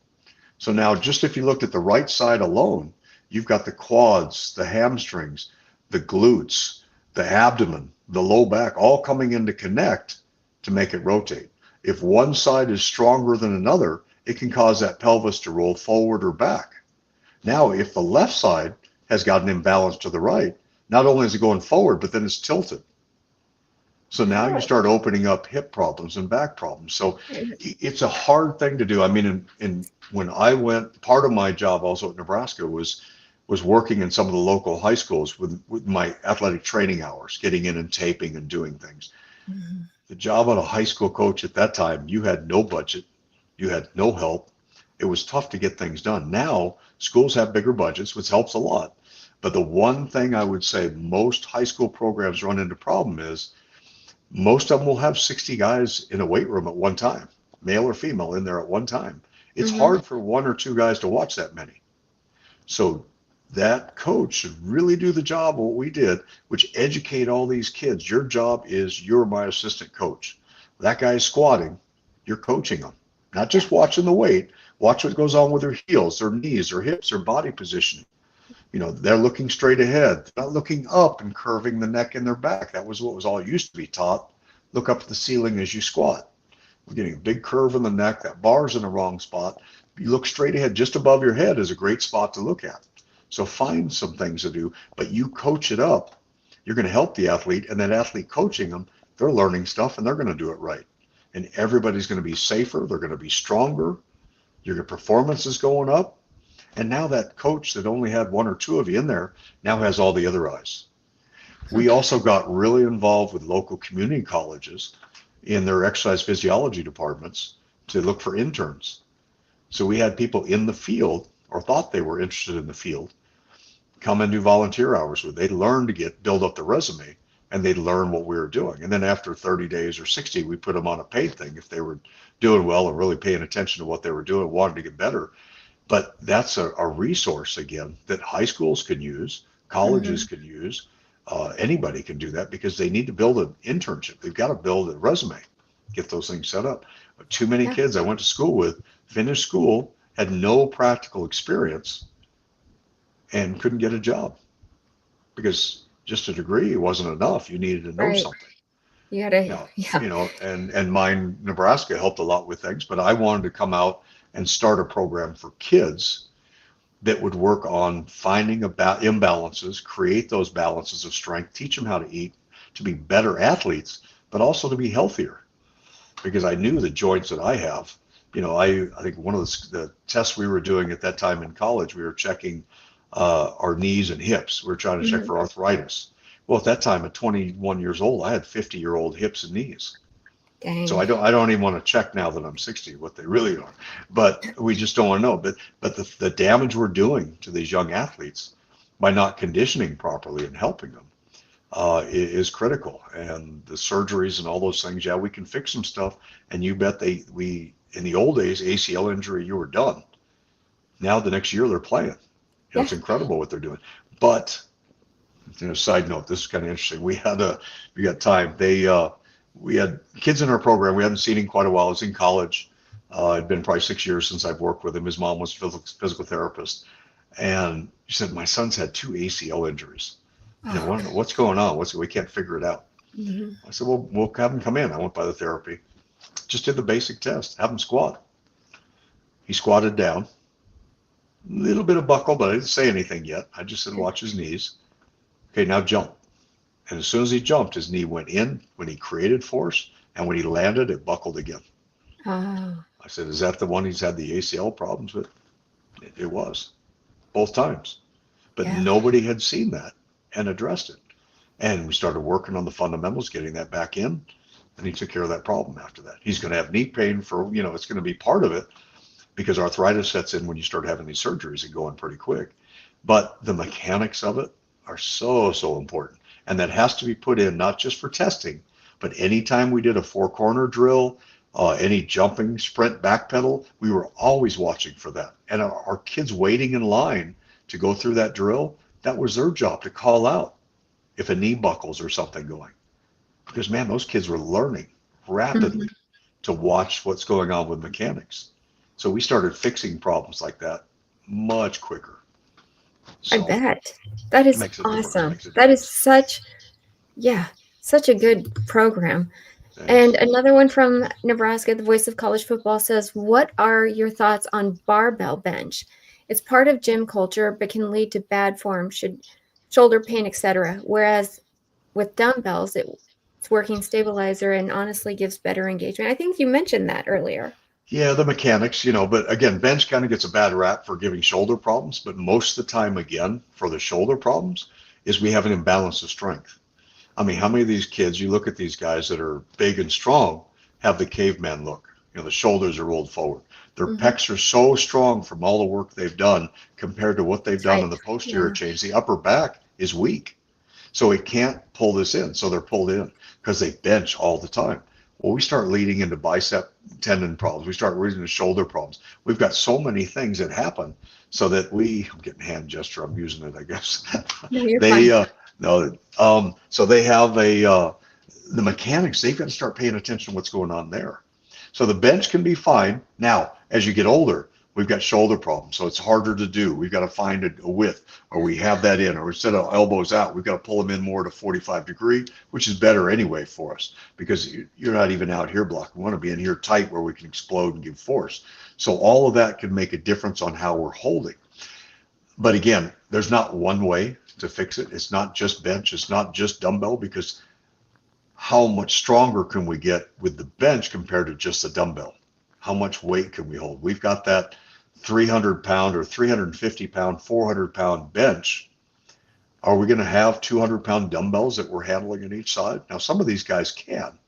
So now just if you looked at the right side alone, you've got the quads, the hamstrings, the glutes, the abdomen, the low back, all coming in to connect to make it rotate. If one side is stronger than another, it can cause that pelvis to roll forward or back. Now, if the left side has got an imbalance to the right, not only is it going forward, but then it's tilted. So now you start opening up hip problems and back problems. So it's a hard thing to do. I mean, when I went, part of my job also at Nebraska was working in some of the local high schools with my athletic training hours, getting in and taping and doing things. Mm-hmm. The job of a high school coach at that time, you had no budget, you had no help. It was tough to get things done. Now schools have bigger budgets, which helps a lot. But the one thing I would say most high school programs run into problem is most of them will have 60 guys in a weight room at one time, male or female in there at one time. It's Mm-hmm. hard for 1 or 2 guys to watch that many. So that coach should really do the job of what we did, which educate all these kids. Your job is you're my assistant coach. That guy's squatting, you're coaching them, not just watching the weight. Watch what goes on with their heels, their knees, their hips, their body positioning. They're looking straight ahead, not looking up and curving the neck and their back. That was what was all used to be taught. Look up at the ceiling as you squat. We're getting a big curve in the neck. That bar's in the wrong spot. You look straight ahead, just above your head is a great spot to look at. So find some things to do, but you coach it up. You're going to help the athlete, and that athlete coaching them, they're learning stuff and they're going to do it right. And everybody's going to be safer. They're going to be stronger. Your performance is going up. And now that coach that only had 1 or 2 of you in there now has all the other eyes. We also got really involved with local community colleges in their exercise physiology departments to look for interns. So we had people in the field, or thought they were interested in the field, come and do volunteer hours with. They'd learn to build up the resume, and they'd learn what we were doing. And then after 30 days or 60, we put them on a paid thing if they were doing well and really paying attention to what they were doing, wanted to get better. But that's a resource, again, that high schools can use, colleges Mhm. can use. Anybody can do that because they need to build an internship. They've got to build a resume, get those things set up. But too many Yeah, kids I went to school with finished school, had no practical experience, and couldn't get a job because just a degree wasn't enough. You needed to know right. something. You gotta, Now, yeah. and mine, Nebraska helped a lot with things, but I wanted to come out and start a program for kids that would work on finding about imbalances, create those balances of strength, teach them how to eat, to be better athletes, but also to be healthier. Because I knew the joints that I have. I think one of the tests we were doing at that time in college, we were checking our knees and hips. We were trying to check Mhm. for arthritis. Well, at that time, at 21 years old, I had 50-year-old hips and knees. So Dang. I don't even want to check now that I'm 60 what they really are, but we just don't want to know. But the damage we're doing to these young athletes by not conditioning properly and helping them is critical. And the surgeries and all those things, yeah, we can fix some stuff. And you bet we in the old days, ACL injury, you were done. Now the next year they're playing. Yeah. It's incredible what they're doing. But side note, this is kind of interesting. We got time. We had kids in our program. We hadn't seen him quite a while. I was in college. It'd been probably 6 years since I've worked with him. His mom was a physical therapist, and she said my son's had two ACL injuries. Oh. What's going on? We can't figure it out. Mhm. I said, well, we'll have him come in. I went by the therapy, just did the basic test, have him squat. He squatted down, a little bit of buckle, but I didn't say anything yet. I just said, watch his knees. Okay, now jump. And as soon as he jumped, his knee went in when he created force, and when he landed, it buckled again. Oh, I said, is that the one he's had the ACL problems with? It was, both times. But yeah. nobody had seen that and addressed it. And we started working on the fundamentals, getting that back in, and he took care of that problem after that. He's going to have knee pain for, it's going to be part of it because arthritis sets in when you start having these surgeries and going pretty quick. But the mechanics of it are so, so important. And that has to be put in not just for testing, but anytime we did a four corner drill, any jumping, sprint, back pedal, we were always watching for that. And our kids waiting in line to go through that drill, that was their job to call out if a knee buckles or something going. Because man, those kids were learning Mhm. rapidly to watch what's going on with mechanics. So we started fixing problems like that much quicker. I So bet. That it is makes a difference. awesome. Makes a That is difference. such, yeah, such a good program. And Thanks. another one from Nebraska, the voice of college football says, what are your thoughts on barbell bench? It's part of gym culture, but can lead to bad form, shoulder pain, etc. Whereas with dumbbells, it's working stabilizer and honestly gives better engagement. I think you mentioned that earlier. Yeah, the mechanics, but again, bench kind of gets a bad rap for giving shoulder problems, but most of the time, again, for the shoulder problems, is we have an imbalance of strength. I mean, how Mhm. many of these kids, you look at these guys that are big and strong, have the caveman look? The shoulders are rolled forward. Their Mhm. pecs are so strong from all the work they've done compared to what they've done in Tight. the posterior Yeah. chains. The upper back is weak. So it can't pull this in. So they're pulled in because they bench all the time. Well, we start leading into bicep tendon problems. We start leading into shoulder problems. We've got so many things that happen so that I'm getting hand gesture. I'm using it, I guess. No, you're they, fine. no, so they have the mechanics, they've got to start paying attention to what's going on there. So the bench can be fine. Now, as you get older, we've got shoulder problems, so it's harder to do. We've got to find a width, or we have that in, or instead of elbows out, we've got to pull them in more to 45-degree, which is better anyway for us because you're not even out here blocking. We want to be in here tight where we can explode and give force. So all of that can make a difference on how we're holding. But again, there's not one way to fix it. It's not just bench. It's not just dumbbell because how much stronger can we get with the bench compared to just the dumbbell? How much weight can we hold? We've got that 300-pound or 350-pound, 400-pound bench. Are we going to have 200-pound dumbbells that we're handling on each side? Now, some of these guys can,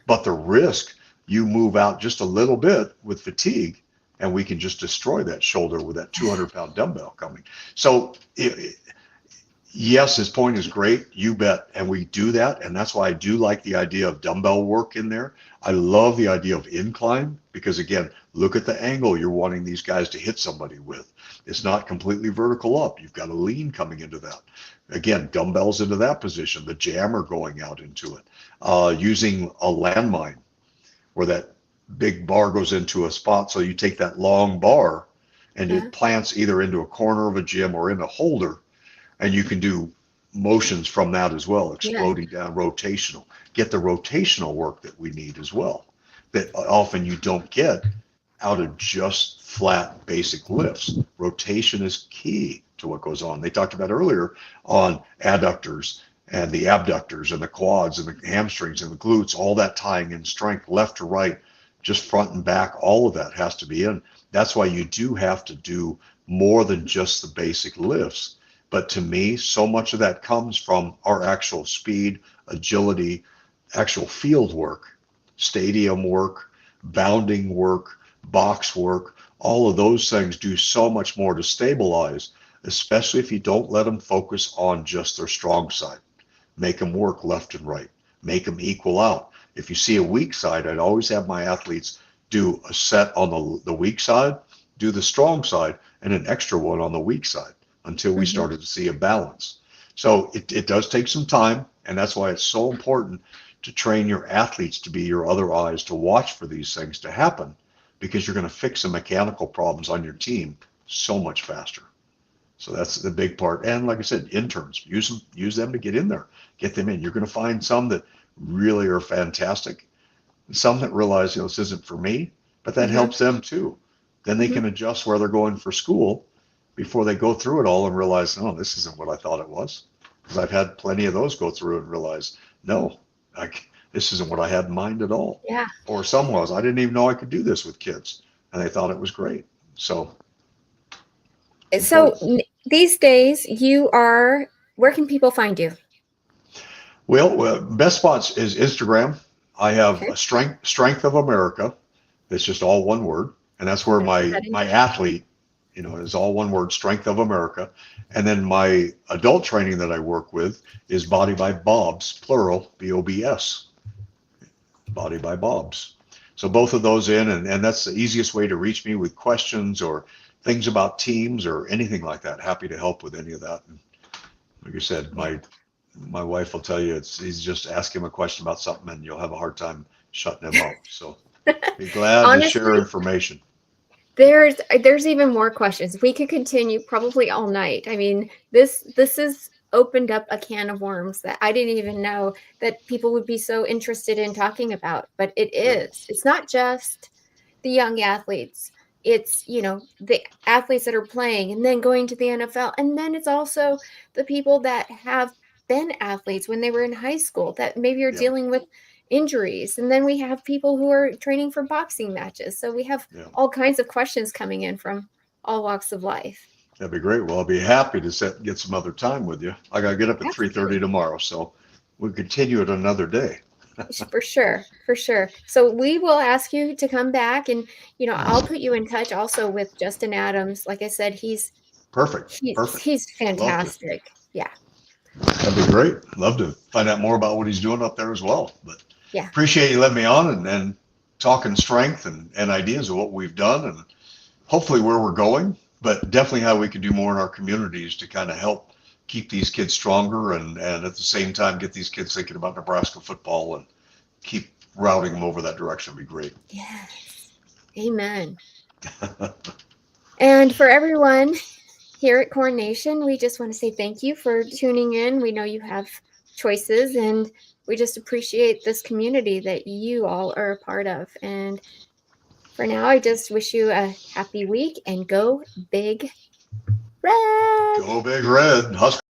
but the risk, you move out just a little bit with fatigue, and we can just destroy that shoulder with that 200-pound dumbbell coming. So yes, his point is great. You bet. And we do that. And that's why I do like the idea of dumbbell work in there. I love the idea of incline because, again, look at the angle you're wanting these guys to hit somebody with. It's not completely vertical up. You've got a lean coming into that. again, dumbbells into that position, the jammer going out into it, using a landmine where that big bar goes into a spot. So you take that long bar and it plants either into a corner of a gym or in a holder, and you can do motions from that as well, exploding down, rotational. Get the rotational work that we need as well, that often you don't get out of just flat basic lifts. Rotation is key to what goes on. They talked about earlier on adductors and the abductors and the quads and the hamstrings and the glutes, all that tying in strength, left to right, just front and back, all of that has to be in. That's why you do have to do more than just the basic lifts. But to me, so much of that comes from our actual speed, agility, actual field work, stadium work, bounding work, box work. All of those things do so much more to stabilize, especially if you don't let them focus on just their strong side. Make them work left and right. Make them equal out. If you see a weak side, I'd always have my athletes do a set on the weak side, do the strong side, and an extra one on the weak side until we started to see a balance. So it does take some time, and that's why it's so important to train your athletes to be your other eyes, to watch for these things to happen, because you're going to fix the mechanical problems on your team so much faster. So that's the big part. And like I said, interns, use them to get in there, get them in. You're going to find some that really are fantastic, some that realize, this isn't for me, but that helps them too. Then they can adjust where they're going for school before they go through it all and realize, oh, this isn't what I thought it was. Because I've had plenty of those go through and realize, no, this isn't what I had in mind at all. Yeah. Or some was, I didn't even know I could do this with kids, and they thought it was great. So these days where can people find you? Well, best spots is Instagram. I have a Strength of America. It's just all one word, and that's where my athlete, is all one word, Strength of America. And then my adult training that I work with is Body by Bobs, plural, BOBS, Body by Bobs. So both of those in, and that's the easiest way to reach me with questions or things about teams or anything like that. Happy to help with any of that. And like I said, my wife will tell you he's just ask him a question about something and you'll have a hard time shutting him up. So be glad honestly, to share information. There's even more questions. We could continue probably all night. I mean, this has opened up a can of worms that I didn't even know that people would be so interested in talking about. But it is. It's not just the young athletes. It's, the athletes that are playing and then going to the NFL. And then it's also the people that have been athletes when they were in high school that maybe are dealing with injuries. And then we have people who are training for boxing matches. So we have all kinds of questions coming in from all walks of life. That'd be great. Well, I'll be happy to get some other time with you. I got to get up at 3:30 tomorrow. So we'll continue it another day. For sure. So we will ask you to come back, and I'll put you in touch also with Justin Adams. Like I said, he's perfect. He's fantastic. Yeah. That'd be great. Love to find out more about what he's doing up there as well. But appreciate you letting me on and talking strength and ideas of what we've done and hopefully where we're going, but definitely how we can do more in our communities to kind of help keep these kids stronger and at the same time get these kids thinking about Nebraska football and keep routing them over that direction would be great. Yes. Amen. And for everyone here at Corn Nation, we just want to say thank you for tuning in. We know you have choices, and we just appreciate this community that you all are a part of. And for now, I just wish you a happy week and go Big Red. Go Big Red. Husker